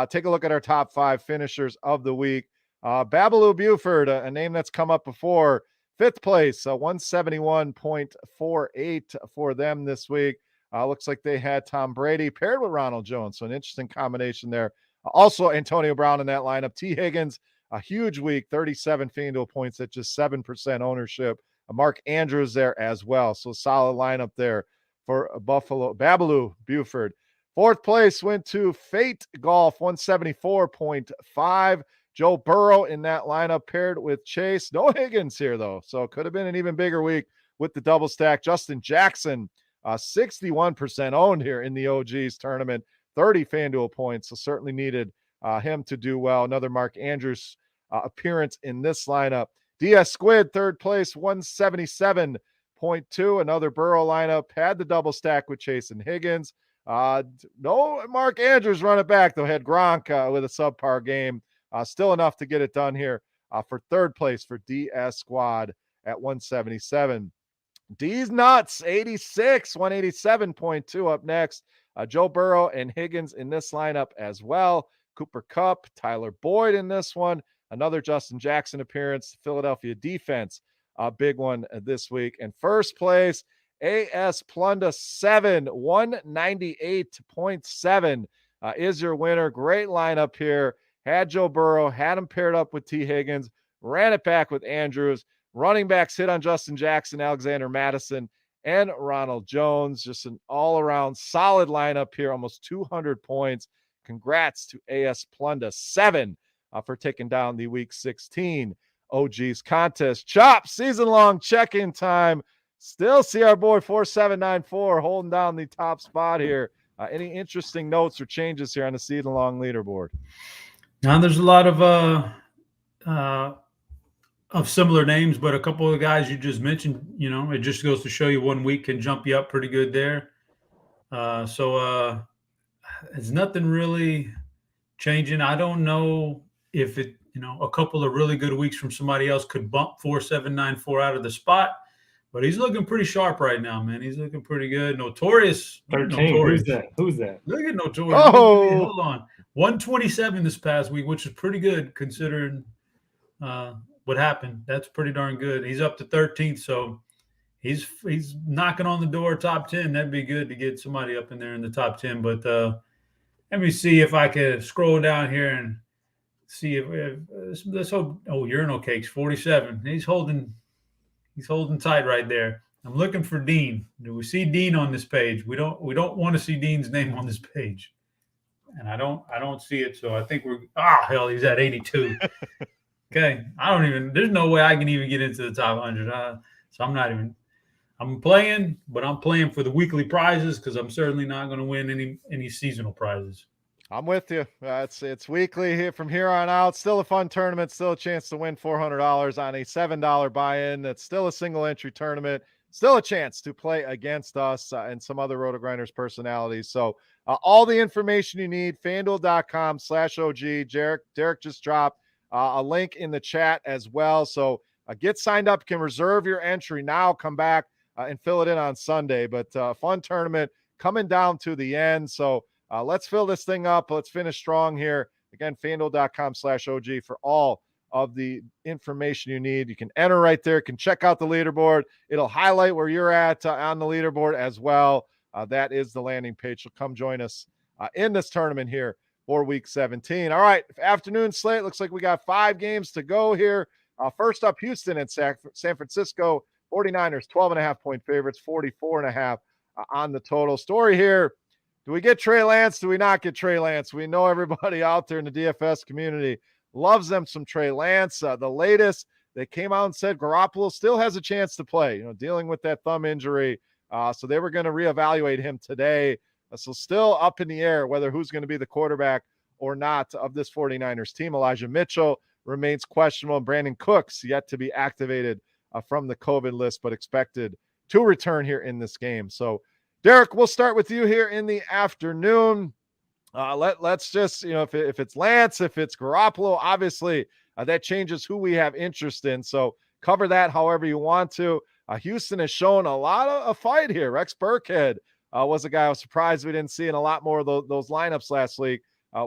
Take a look at our top 5 finishers of the week. Babaloo Buford, a name that's come up before, 5th place, 171.48 for them this week. Looks like they had Tom Brady paired with Ronald Jones, so an interesting combination there. Also, Antonio Brown in that lineup. T. Higgins, a huge week, 37 FanDuel points at just 7% ownership. Mark Andrews there as well. So solid lineup there for Babaloo Buford. 4th place went to Fate Golf, 174.5. Joe Burrow in that lineup paired with Chase. No Higgins here, though. So it could have been an even bigger week with the double stack. Justin Jackson, 61% owned here in the OGs tournament, 30 FanDuel points. So certainly needed him to do well. Another Mark Andrews appearance in this lineup. DS Squid, 3rd place, 177.2. Another Burrow lineup. Had the double stack with Chase and Higgins. No Mark Andrews running back, though. Had Gronk with a subpar game. Still enough to get it done here for 3rd place for DS Squad at 177. D's Nuts, 86, 187.2 up next. Joe Burrow and Higgins in this lineup as well. Cooper Kupp, Tyler Boyd in this one. Another Justin Jackson appearance. Philadelphia defense, a big one this week. And 1st place, AS Plunda 7, 198.7 is your winner. Great lineup here. Had Joe Burrow, had him paired up with T. Higgins, ran it back with Andrews. Running backs hit on Justin Jackson, Alexander Madison, and Ronald Jones. Just an all-around solid lineup here, almost 200 points. Congrats to AS Plunda 7 for taking down the Week 16 OGs contest. Chop, season-long check-in time. Still see our boy 4794 holding down the top spot here. Any interesting notes or changes here on the season-long leaderboard? Now there's a lot of similar names, but a couple of the guys you just mentioned, it just goes to show you 1 week can jump you up pretty good there. So it's nothing really changing. I don't know if it, a couple of really good weeks from somebody else could bump 4794 out of the spot, but he's looking pretty sharp right now, man. He's looking pretty good. Notorious. 13. Notorious. Who's that? Look at Notorious. Oh, hold on. 127 this past week, which is pretty good considering what happened. That's pretty darn good. He's up to 13th, so he's knocking on the door top 10. That'd be good to get somebody up in there in the top 10. But let me see if I can scroll down here and see if let's hope. Oh, Urinal Cakes 47. He's holding tight right there. I'm looking for Dean. Do we see Dean on this page? We don't want to see Dean's name on this page. And I don't see it, so I think hell, he's at 82. Okay, there's no way I can even get into the top 100. So I'm playing, but I'm playing for the weekly prizes because I'm certainly not going to win any seasonal prizes. I'm with you. It's weekly here from here on out. Still a fun tournament. Still a chance to win $400 on a $7 buy-in. That's still a single entry tournament. Still a chance to play against us and some other RotoGrinders personalities. So all the information you need, FanDuel.com/OG. Derek just dropped a link in the chat as well. So get signed up. You can reserve your entry now. Come back and fill it in on Sunday. But fun tournament coming down to the end. So let's fill this thing up. Let's finish strong here. Again, FanDuel.com/OG for all of the information you need. You can enter right there. You can check out the leaderboard. It'll highlight where you're at on the leaderboard as well. That is the landing page. So come join us in this tournament here for Week 17. All right, afternoon slate. Looks like we got 5 games to go here First up, Houston and San Francisco. 49ers, 12.5-point favorites, 44.5 on the total. Story here. Do we get Trey Lance? Do we not get Trey Lance? We know everybody out there in the DFS community loves them some Trey Lance. The latest, they came out and said Garoppolo still has a chance to play, dealing with that thumb injury. So they were going to reevaluate him today. So still up in the air whether who's going to be the quarterback or not of this 49ers team. Elijah Mitchell remains questionable, and Brandon Cooks yet to be activated from the COVID list, but expected to return here in this game. So, Derek, we'll start with you here in the afternoon. Let's just, if it's Lance, if it's Garoppolo, obviously that changes who we have interest in. So cover that however you want to. Houston has shown a lot of a fight here. Rex Burkhead was a guy I was surprised we didn't see in a lot more of those lineups last week.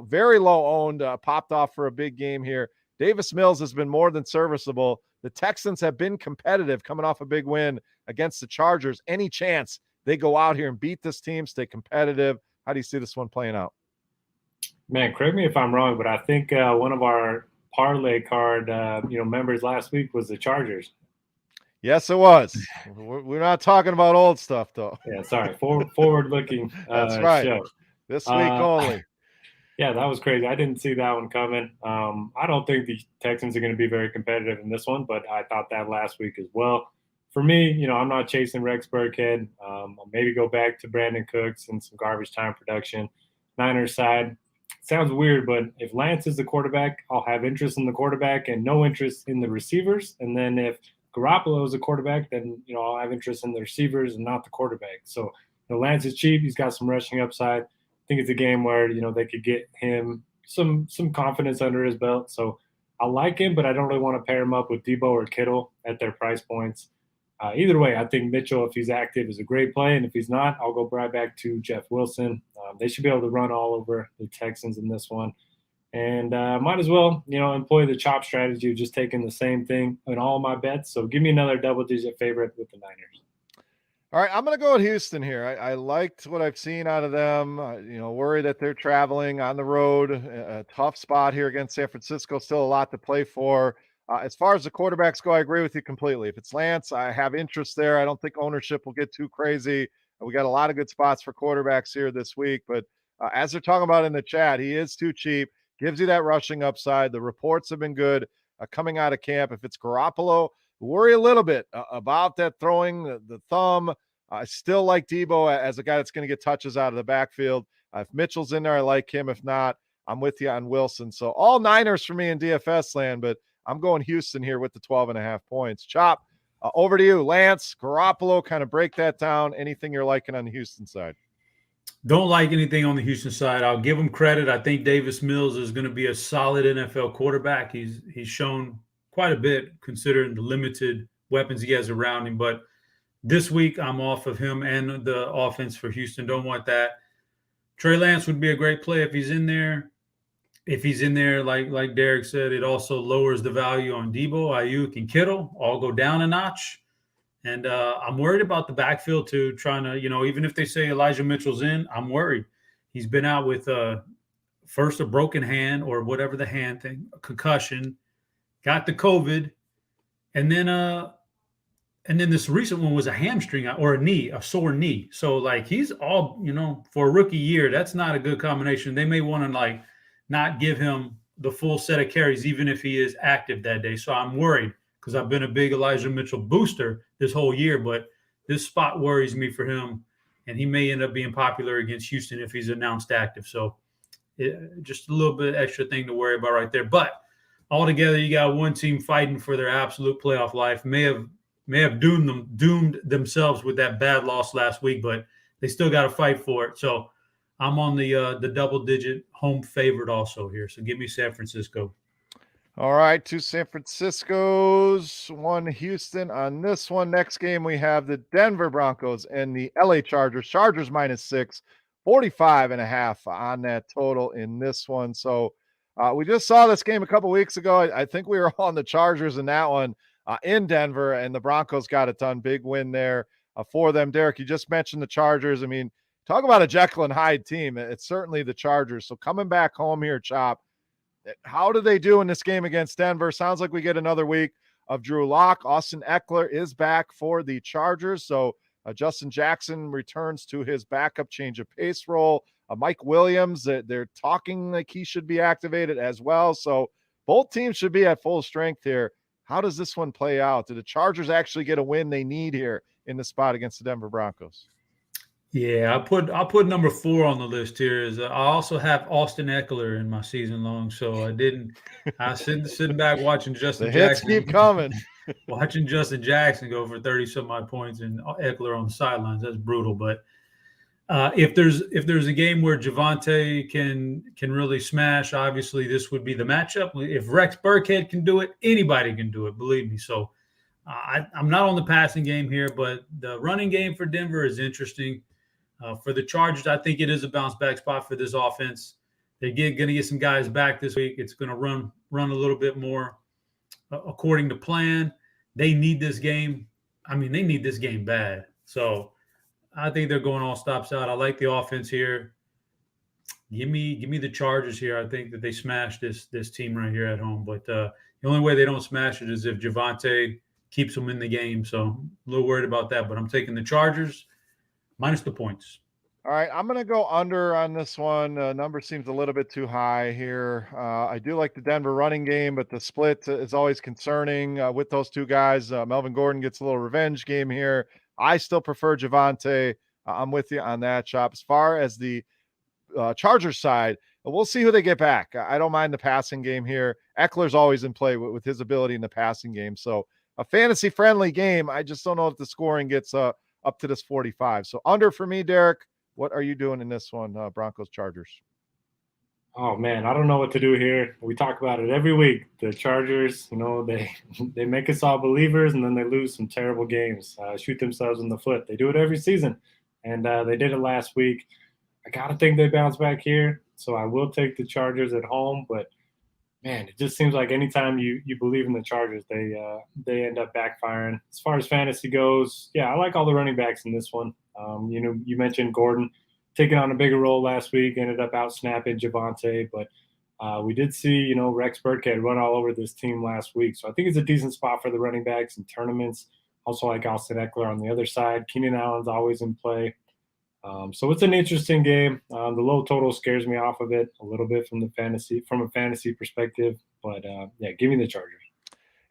Very low owned, popped off for a big game here. Davis Mills has been more than serviceable. The Texans have been competitive coming off a big win against the Chargers. Any chance they go out here and beat this team, stay competitive? How do you see this one playing out? Man, correct me if I'm wrong, but I think one of our parlay card, members last week was the Chargers. Yes, it was. We're not talking about old stuff, though. Yeah, sorry. Forward-looking That's right. show. This week only. Yeah, that was crazy. I didn't see that one coming. I don't think the Texans are going to be very competitive in this one, but I thought that last week as well. For me, I'm not chasing Rex Burkhead. I'll maybe go back to Brandon Cooks and some garbage time production. Niners side, sounds weird, but if Lance is the quarterback, I'll have interest in the quarterback and no interest in the receivers. And then if Garoppolo is a quarterback, then I'll have interest in the receivers and not the quarterback. So Lance is cheap. He's got some rushing upside. I think it's a game where they could get him some confidence under his belt. So I like him, but I don't really want to pair him up with Debo or Kittle at their price points. Either way, I think Mitchell, if he's active, is a great play, and if he's not, I'll go right back to Jeff Wilson. They should be able to run all over the Texans in this one. And might as well, employ the chop strategy of just taking the same thing in all my bets. So give me another double-digit favorite with the Niners. All right, I'm going to go with Houston here. I liked what I've seen out of them. Worried that they're traveling on the road. A tough spot here against San Francisco. Still a lot to play for. As far as the quarterbacks go, I agree with you completely. If it's Lance, I have interest there. I don't think ownership will get too crazy. We got a lot of good spots for quarterbacks here this week. But as they're talking about in the chat, he is too cheap. Gives you that rushing upside. The reports have been good coming out of camp. If it's Garoppolo, worry a little bit about that throwing the thumb. I still like Debo as a guy that's going to get touches out of the backfield. If Mitchell's in there, I like him. If not, I'm with you on Wilson. So all Niners for me in DFS land, but I'm going Houston here with the 12.5 points. Chop, over to you. Lance, Garoppolo, kind of break that down. Anything you're liking on the Houston side? Don't like anything on the Houston side. I'll give him credit. I think Davis Mills is going to be a solid NFL quarterback. He's shown quite a bit considering the limited weapons he has around him. But this week, I'm off of him and the offense for Houston. Don't want that. Trey Lance would be a great play if he's in there. If he's in there, like Derek said, it also lowers the value on Debo, Ayuk, and Kittle. All go down a notch. And I'm worried about the backfield too, trying to, even if they say Elijah Mitchell's in, I'm worried. He's been out with first a broken hand or whatever the hand thing, a concussion, got the COVID, and then this recent one was a hamstring or a sore knee. So he's all, for a rookie year, that's not a good combination. They may want to not give him the full set of carries, even if he is active that day. So I'm worried because I've been a big Elijah Mitchell booster this whole year, but this spot worries me for him, and he may end up being popular against Houston if he's announced active. So just a little bit extra thing to worry about right there. But altogether, you got one team fighting for their absolute playoff life. May have doomed themselves with that bad loss last week, but they still got to fight for it. So I'm on the double-digit home favorite also here. So give me San Francisco. All right, 2 San Franciscos, 1 Houston on this one. Next game, we have the Denver Broncos and the LA Chargers. Chargers -6, 45.5 on that total in this one. So we just saw this game a couple weeks ago. I think we were on the Chargers in that one in Denver, and the Broncos got it done. Big win there for them. Derek, you just mentioned the Chargers. I mean, talk about a Jekyll and Hyde team. It's certainly the Chargers. So coming back home here, Chop, How do they do in this game against Denver? Sounds like we get another week of Drew Lock. Austin Eckler is back for the Chargers. So Justin Jackson returns to his backup change of pace role. Mike Williams, they're talking like he should be activated as well. So both teams should be at full strength here. How does this one play out? Do the Chargers actually get a win they need here in the spot against the Denver Broncos? Yeah, I'll put number 4 on the list here. I also have Austin Eckler in my season long, so I sitting back watching Justin the hits Jackson keep coming. watching Justin Jackson go for 30 some odd points and Eckler on the sidelines. That's brutal. But if there's a game where Javonte can really smash, obviously this would be the matchup. If Rex Burkhead can do it, anybody can do it. Believe me. So I'm not on the passing game here, but the running game for Denver is interesting. For the Chargers, I think it is a bounce back spot for this offense. They're going to get some guys back this week. It's going to run a little bit more according to plan. They need this game. I mean, they need this game bad. So I think they're going all stops out. I like the offense here. Give me the Chargers here. I think that they smash this team right here at home. But the only way they don't smash it is if Javonte keeps them in the game. So I'm a little worried about that. But I'm taking the Chargers minus the points. All right, I'm going to go under on this one. Number seems a little bit too high here. I do like the Denver running game, but the split is always concerning with those two guys. Melvin Gordon gets a little revenge game here. I still prefer Javonte. I'm with you on that, Chop. As far as the Chargers side, we'll see who they get back. I don't mind the passing game here. Eckler's always in play with his ability in the passing game. So a fantasy-friendly game. I just don't know if the scoring gets up to this 45. So under for me, Derek. What are you doing in this one, Broncos Chargers? Oh man, I don't know what to do here. We talk about it every week. The Chargers, they make us all believers, and then they lose some terrible games, shoot themselves in the foot. They do it every season, and they did it last week. I gotta think they bounce back here, so I will take the Chargers at home. But man, it just seems like anytime you believe in the Chargers, they end up backfiring. As far as fantasy goes, yeah, I like all the running backs in this one. You mentioned Gordon taking on a bigger role last week, ended up out snapping Javonte, but we did see, Rex Burkhead run all over this team last week. So I think it's a decent spot for the running backs in tournaments. Also like Austin Eckler on the other side. Keenan Allen's always in play. So it's an interesting game. The low total scares me off of it a little bit from a fantasy perspective, but yeah, give me the Chargers.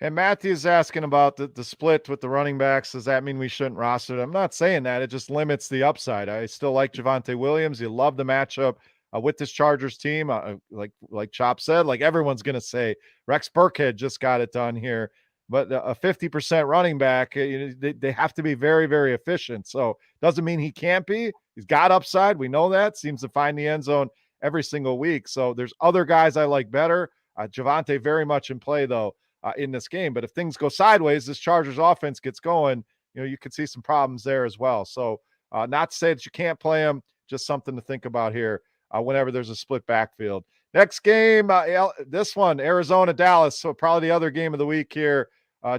And Matthew's asking about the split with the running backs. Does that mean we shouldn't roster them? I'm not saying that. It just limits the upside. I still like Javonte Williams. You love the matchup with this Chargers team. Like Chop said, like everyone's going to say, Rex Burkhead just got it done here. But a 50% running back, they have to be very, very efficient. So doesn't mean he can't be. He's got upside. We know that. Seems to find the end zone every single week. So there's other guys I like better. Javonte very much in play, though. In this game. But if things go sideways, this Chargers offense gets going, you could see some problems there as well. So not to say that you can't play them, just something to think about here whenever there's a split backfield. Next game, this one, Arizona, Dallas. So probably the other game of the week here.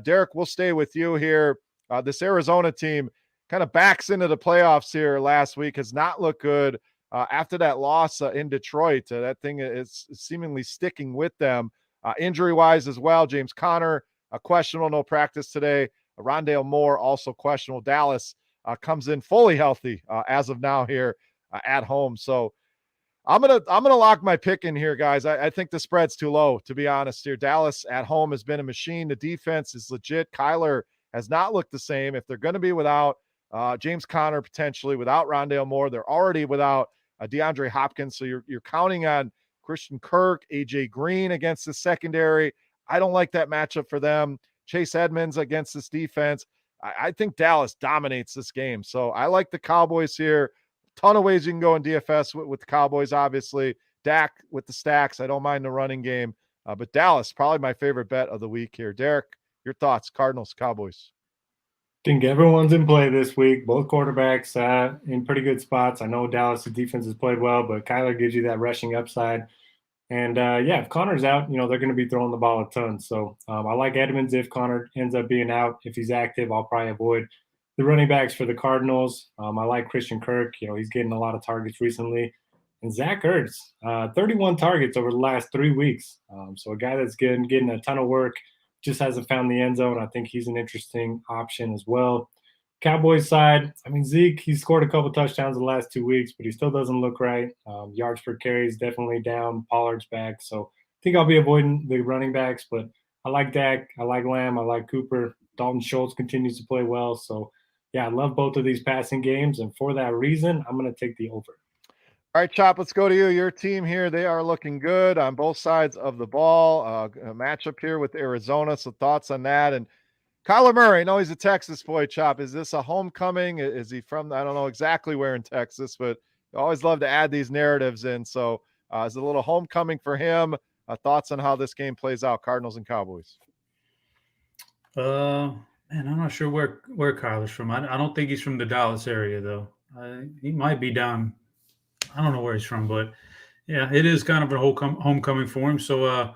Derek, we'll stay with you here. This Arizona team kind of backs into the playoffs here last week, has not looked good after that loss in Detroit. That thing is seemingly sticking with them. Injury-wise as well, James Conner, questionable, no practice today. Rondale Moore, also questionable. Dallas comes in fully healthy as of now here at home. So I'm gonna lock my pick in here, guys. I think the spread's too low, to be honest here. Dallas at home has been a machine. The defense is legit. Kyler has not looked the same. If they're going to be without James Conner, potentially without Rondale Moore, they're already without DeAndre Hopkins. So you're counting on Christian Kirk, AJ Green against the secondary. I don't like that matchup for them. Chase Edmonds against this defense. I think Dallas dominates this game. So I like the Cowboys here. Ton of ways you can go in DFS with the Cowboys, obviously. Dak with the stacks. I don't mind the running game. But Dallas, probably my favorite bet of the week here. Derek, your thoughts, Cardinals, Cowboys. I think everyone's in play this week. Both quarterbacks in pretty good spots. I know Dallas' defense has played well, but Kyler gives you that rushing upside. And, yeah, if Connor's out, they're going to be throwing the ball a ton. So I like Edmonds if Connor ends up being out. If he's active, I'll probably avoid the running backs for the Cardinals. I like Christian Kirk. He's getting a lot of targets recently. and Zach Ertz, 31 targets over the last 3 weeks. So a guy that's getting a ton of work, just hasn't found the end zone. I think he's an interesting option as well. Cowboys side, I mean, Zeke, he scored a couple touchdowns in the last 2 weeks, but he still doesn't look right. Yards per carry is definitely down. Pollard's back. So I think I'll be avoiding the running backs, but I like Dak. I like Lamb. I like Cooper. Dalton Schultz continues to play well. So, yeah, I love both of these passing games. And for that reason, I'm going to take the over. All right, Chop, let's go to you. Your team here, they are looking good on both sides of the ball. A matchup here with Arizona. So thoughts on that? And Kyler Murray, I know he's a Texas boy, Chop. Is this a homecoming? Is he from, I don't know exactly where in Texas, but I always love to add these narratives in. So is it a little homecoming for him? Thoughts on how this game plays out, Cardinals and Cowboys? Man, I'm not sure where Kyler's from. I don't think he's from the Dallas area, though. He might be down. I don't know where he's from, but yeah, it is kind of a homecoming for him. So,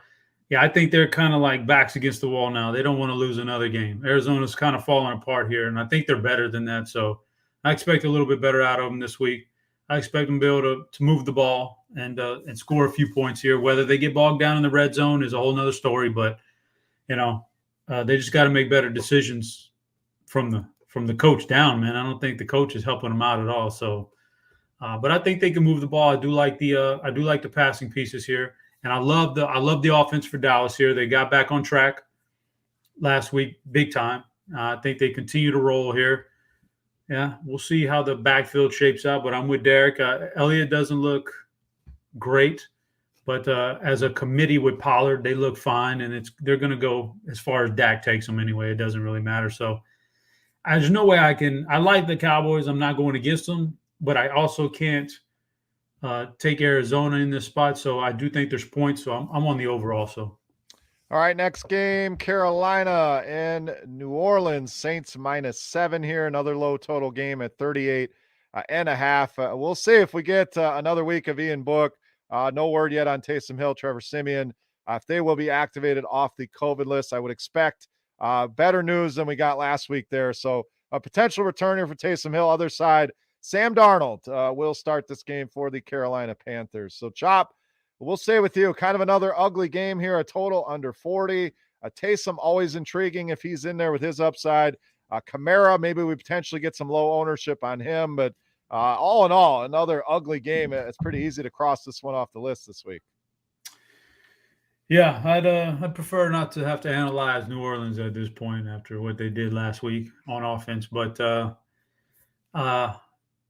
yeah, I think they're kind of like backs against the wall now. They don't want to lose another game. Arizona's kind of falling apart here, and I think they're better than that. So I expect a little bit better out of them this week. I expect them to be able to move the ball and score a few points here. Whether they get bogged down in the red zone is a whole nother story, but they just got to make better decisions from the coach down, man. I don't think the coach is helping them out at all. So, but I think they can move the ball. I do like the passing pieces here, and I love the offense for Dallas here. They got back on track last week, big time. I think they continue to roll here. Yeah, we'll see how the backfield shapes out, but I'm with Derek. Elliott doesn't look great, but as a committee with Pollard, they look fine, and they're going to go as far as Dak takes them anyway. It doesn't really matter. So there's no way I like the Cowboys. I'm not going against them, but I also can't take Arizona in this spot. So I do think there's points. So I'm on the over also. All right, next game, Carolina and New Orleans. Saints -7 here. Another low total game at 38.5. We'll see if we get another week of Ian Book. No word yet on Taysom Hill, Trevor Siemian. If they will be activated off the COVID list, I would expect better news than we got last week there. So a potential returner for Taysom Hill. Other side, Sam Darnold will start this game for the Carolina Panthers. So, Chop, we'll stay with you. Kind of another ugly game here, a total under 40. Taysom always intriguing if he's in there with his upside. Kamara, maybe we potentially get some low ownership on him, but all in all, another ugly game. It's pretty easy to cross this one off the list this week. Yeah, I'd prefer not to have to analyze New Orleans at this point after what they did last week on offense, but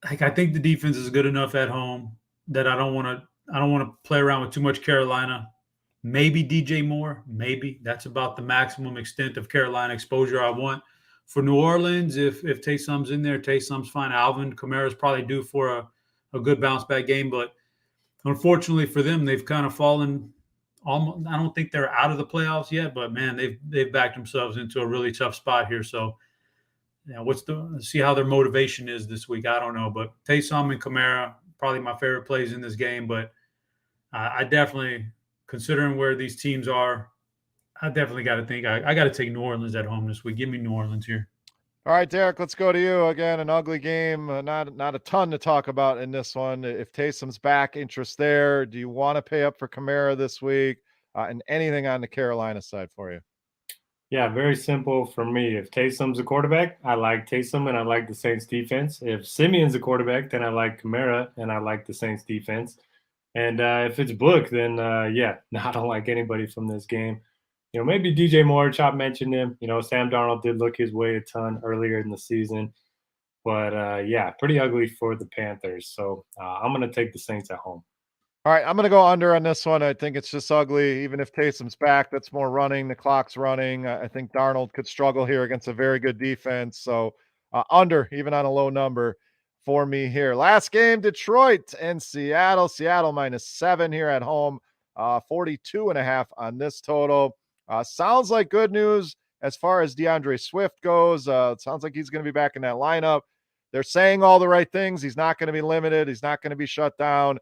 I think the defense is good enough at home that I don't want to play around with too much Carolina. Maybe DJ Moore, maybe that's about the maximum extent of Carolina exposure I want. For New Orleans, if Taysom's in there, Taysom's fine. Alvin Kamara's probably due for a good bounce back game, but unfortunately for them, they've kind of fallen. Almost, I don't think they're out of the playoffs yet, but man, they've backed themselves into a really tough spot here. So, let's see how their motivation is this week. I don't know, but Taysom and Kamara probably my favorite plays in this game. But I definitely, considering where these teams are, I definitely got to think I got to take New Orleans at home this week. Give me New Orleans here. All right, Derek, let's go to you again. An ugly game. Not a ton to talk about in this one. If Taysom's back, interest there. Do you want to pay up for Kamara this week? And anything on the Carolina side for you? Yeah, very simple for me. If Taysom's a quarterback, I like Taysom and I like the Saints defense. If Simeon's a quarterback, then I like Kamara and I like the Saints defense. And if it's Book, then I don't like anybody from this game. Maybe DJ Moore, Chop mentioned him. Sam Darnold did look his way a ton earlier in the season. But, pretty ugly for the Panthers. So I'm going to take the Saints at home. All right, I'm going to go under on this one. I think it's just ugly. Even if Taysom's back, that's more running. The clock's running. I think Darnold could struggle here against a very good defense. So under, even on a low number for me here. Last game, Detroit and Seattle. Seattle -7 here at home. 42.5 on this total. Sounds like good news as far as DeAndre Swift goes. It sounds like he's going to be back in that lineup. They're saying all the right things. He's not going to be limited. He's not going to be shut down.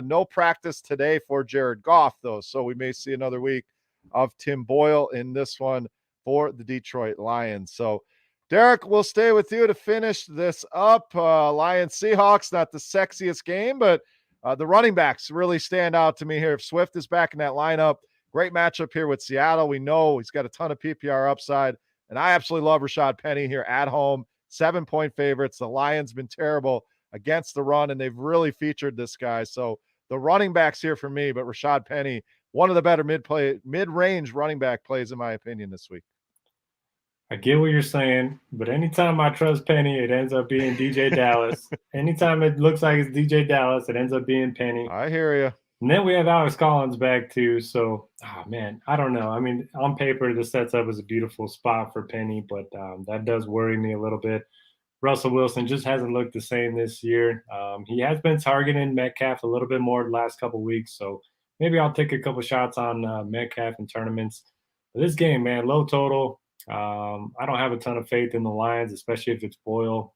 No practice today for Jared Goff, though. So we may see another week of Tim Boyle in this one for the Detroit Lions. So, Derek, we'll stay with you to finish this up. Lions Seahawks, not the sexiest game, but The running backs really stand out to me here. If Swift is back in that lineup, great matchup here with Seattle. We know he's got a ton of PPR upside, and I absolutely love Rashad Penny here at home. 7-point favorites. The Lions been terrible against the run, and they've really featured this guy. So the running backs here for me, but Rashad Penny, one of the better mid-range running back plays in my opinion this week. I get what you're saying, but anytime I trust Penny, it ends up being DJ Dallas. Anytime it looks like it's DJ Dallas, it ends up being Penny. I hear you. And then we have Alex Collins back too. So, man, I don't know. I mean, on paper, this sets up as a beautiful spot for Penny, but that does worry me a little bit. Russell Wilson just hasn't looked the same this year. He has been targeting Metcalf a little bit more the last couple of weeks, so maybe I'll take a couple shots on Metcalf in tournaments. But this game, man, low total. I don't have a ton of faith in the Lions, especially if it's Boyle.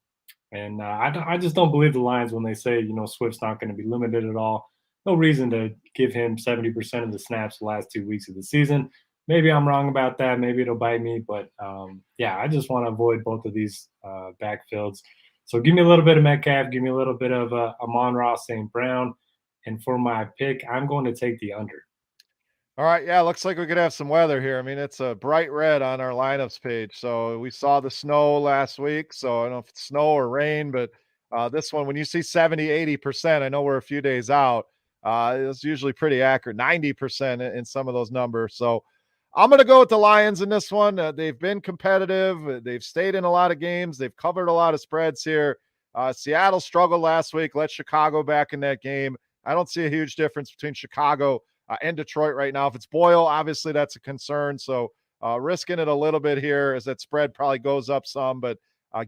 And I just don't believe the Lions when they say, Swift's not going to be limited at all. No reason to give him 70% of the snaps the last 2 weeks of the season. Maybe I'm wrong about that. Maybe it'll bite me. But, I just want to avoid both of these backfields. So give me a little bit of Metcalf. Give me a little bit of Amon-Ra St. Brown. And for my pick, I'm going to take the under. All right. Yeah. Looks like we could have some weather here. I mean, it's a bright red on our lineups page. So we saw the snow last week. So I don't know if it's snow or rain, but this one, when you see 70, 80%, I know we're a few days out. It's usually pretty accurate, 90% in some of those numbers. So I'm going to go with the Lions in this one. They've been competitive. They've stayed in a lot of games. They've covered a lot of spreads here. Seattle struggled last week. Let Chicago back in that game. I don't see a huge difference between Chicago and Detroit right now. If it's Boyle, obviously that's a concern. So risking it a little bit here as that spread probably goes up some. But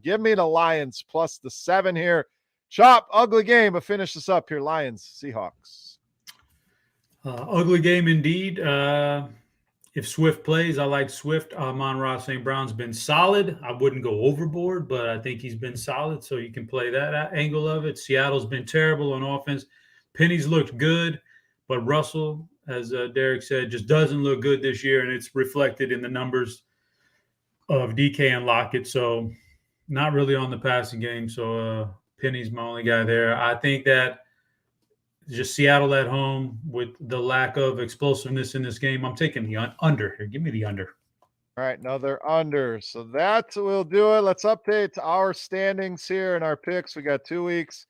give me the Lions plus the 7 here. Chop, ugly game, but finish this up here. Lions, Seahawks. Ugly game indeed. If Swift plays, I like Swift. Amon-Ra St. Brown's been solid. I wouldn't go overboard, but I think he's been solid, so you can play that angle of it. Seattle's been terrible on offense. Penny's looked good, but Russell, as Derek said, just doesn't look good this year, and it's reflected in the numbers of DK and Lockett. So not really on the passing game. So Penny's my only guy there. I think that just Seattle at home with the lack of explosiveness in this game, I'm taking the under here. Give me the under. All right, another under. So that will do it. Let's update our standings here and our picks. We got 2 weeks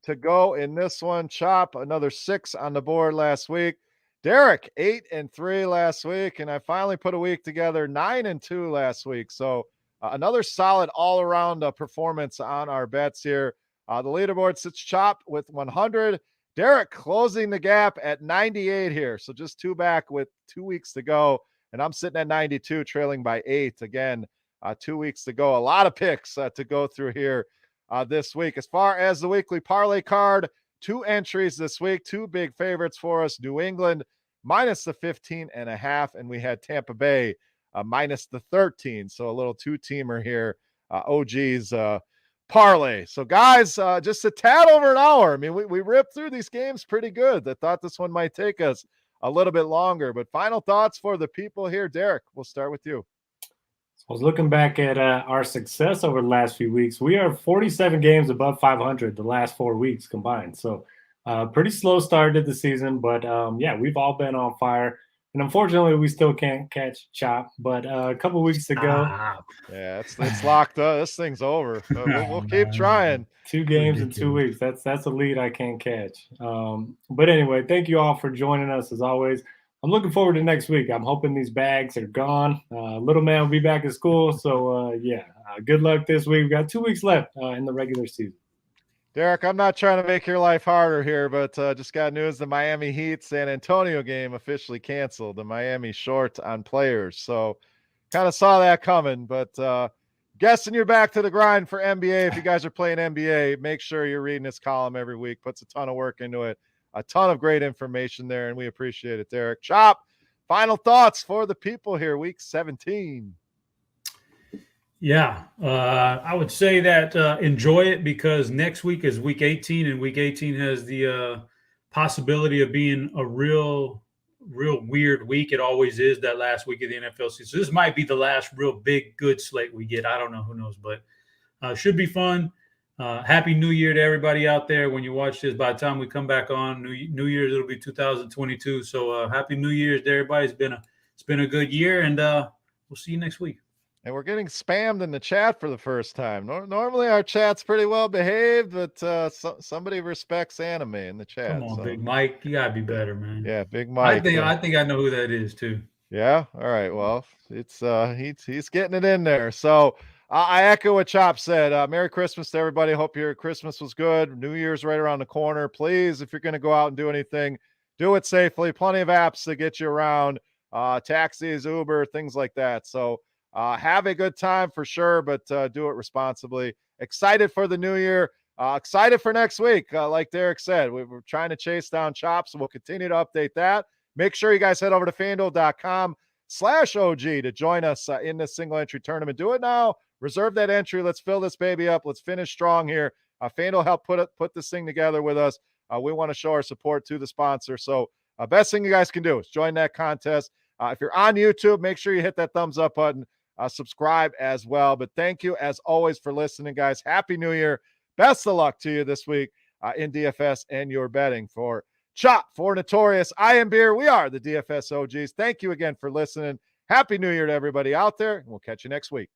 to go in this one. Chop, another 6 on the board last week. Derek, 8-3 last week. And I finally put a week together, 9-2 last week. So another solid all-around performance on our bets here. The leaderboard sits Chop with 100. Derek closing the gap at 98 here. So just 2 back with 2 weeks to go. And I'm sitting at 92, trailing by 8. Again, 2 weeks to go. A lot of picks to go through here this week. As far as the weekly parlay card, 2 entries this week, 2 big favorites for us. New England minus the 15.5, and we had Tampa Bay minus the 13. So a little 2-teamer here. OG's parlay. So guys, just a tad over an hour. I mean, we ripped through these games pretty good. I thought this one might take us a little bit longer, but final thoughts for the people here. Derek, we'll start with you. I was looking back at our success over the last few weeks. We are 47 games above 500 the last 4 weeks combined. So pretty slow start to the season, but we've all been on fire. And unfortunately, we still can't catch Chop. But a couple weeks ago, it's locked up. This thing's over. We'll keep trying. 2 games in 2 weeks. That's a lead I can't catch. But anyway, thank you all for joining us as always. I'm looking forward to next week. I'm hoping these bags are gone. Little man will be back at school. So good luck this week. We've got 2 weeks left in the regular season. Derek, I'm not trying to make your life harder here, but just got news: the Miami Heat San Antonio game officially canceled. The Miami short on players, so kind of saw that coming. But guessing you're back to the grind for NBA. If you guys are playing NBA, make sure you're reading this column every week. Puts a ton of work into it. A ton of great information there, and we appreciate it, Derek. Chop, final thoughts for the people here, week 17. Yeah, I would say that enjoy it because next week is week 18, and week 18 has the possibility of being a real weird week. It always is that last week of the NFL season. So this might be the last real big, good slate we get. I don't know. Who knows? But should be fun. Happy New Year to everybody out there. When you watch this, by the time we come back on New Year's, it'll be 2022. So Happy New Year's to everybody. It's been a good year, and we'll see you next week. And we're getting spammed in the chat for the first time. Normally our chat's pretty well behaved, but somebody respects anime in the chat. Come on, Big Mike. You gotta be better, man. Yeah, Big Mike. I think I know who that is too. Yeah. All right. Well, it's he's getting it in there. So I echo what Chop said. Merry Christmas to everybody. Hope your Christmas was good. New Year's right around the corner. Please, if you're going to go out and do anything, do it safely. Plenty of apps to get you around. Taxis, Uber, things like that. So have a good time for sure, but do it responsibly. Excited for the new year. Excited for next week. Like Derek said, we're trying to chase down Chop, so we'll continue to update that. Make sure you guys head over to FanDuel.com/OG to join us in this single entry tournament. Do it now. Reserve that entry. Let's fill this baby up. Let's finish strong here. FanDuel helped put this thing together with us. We want to show our support to the sponsor. So best thing you guys can do is join that contest. If you're on YouTube, make sure you hit that thumbs up button. Subscribe as well. But thank you, as always, for listening, guys. Happy New Year. Best of luck to you this week in DFS and your betting. For Chop, for Notorious, I am Beer. We are the DFS OGs. Thank you again for listening. Happy New Year to everybody out there. And we'll catch you next week.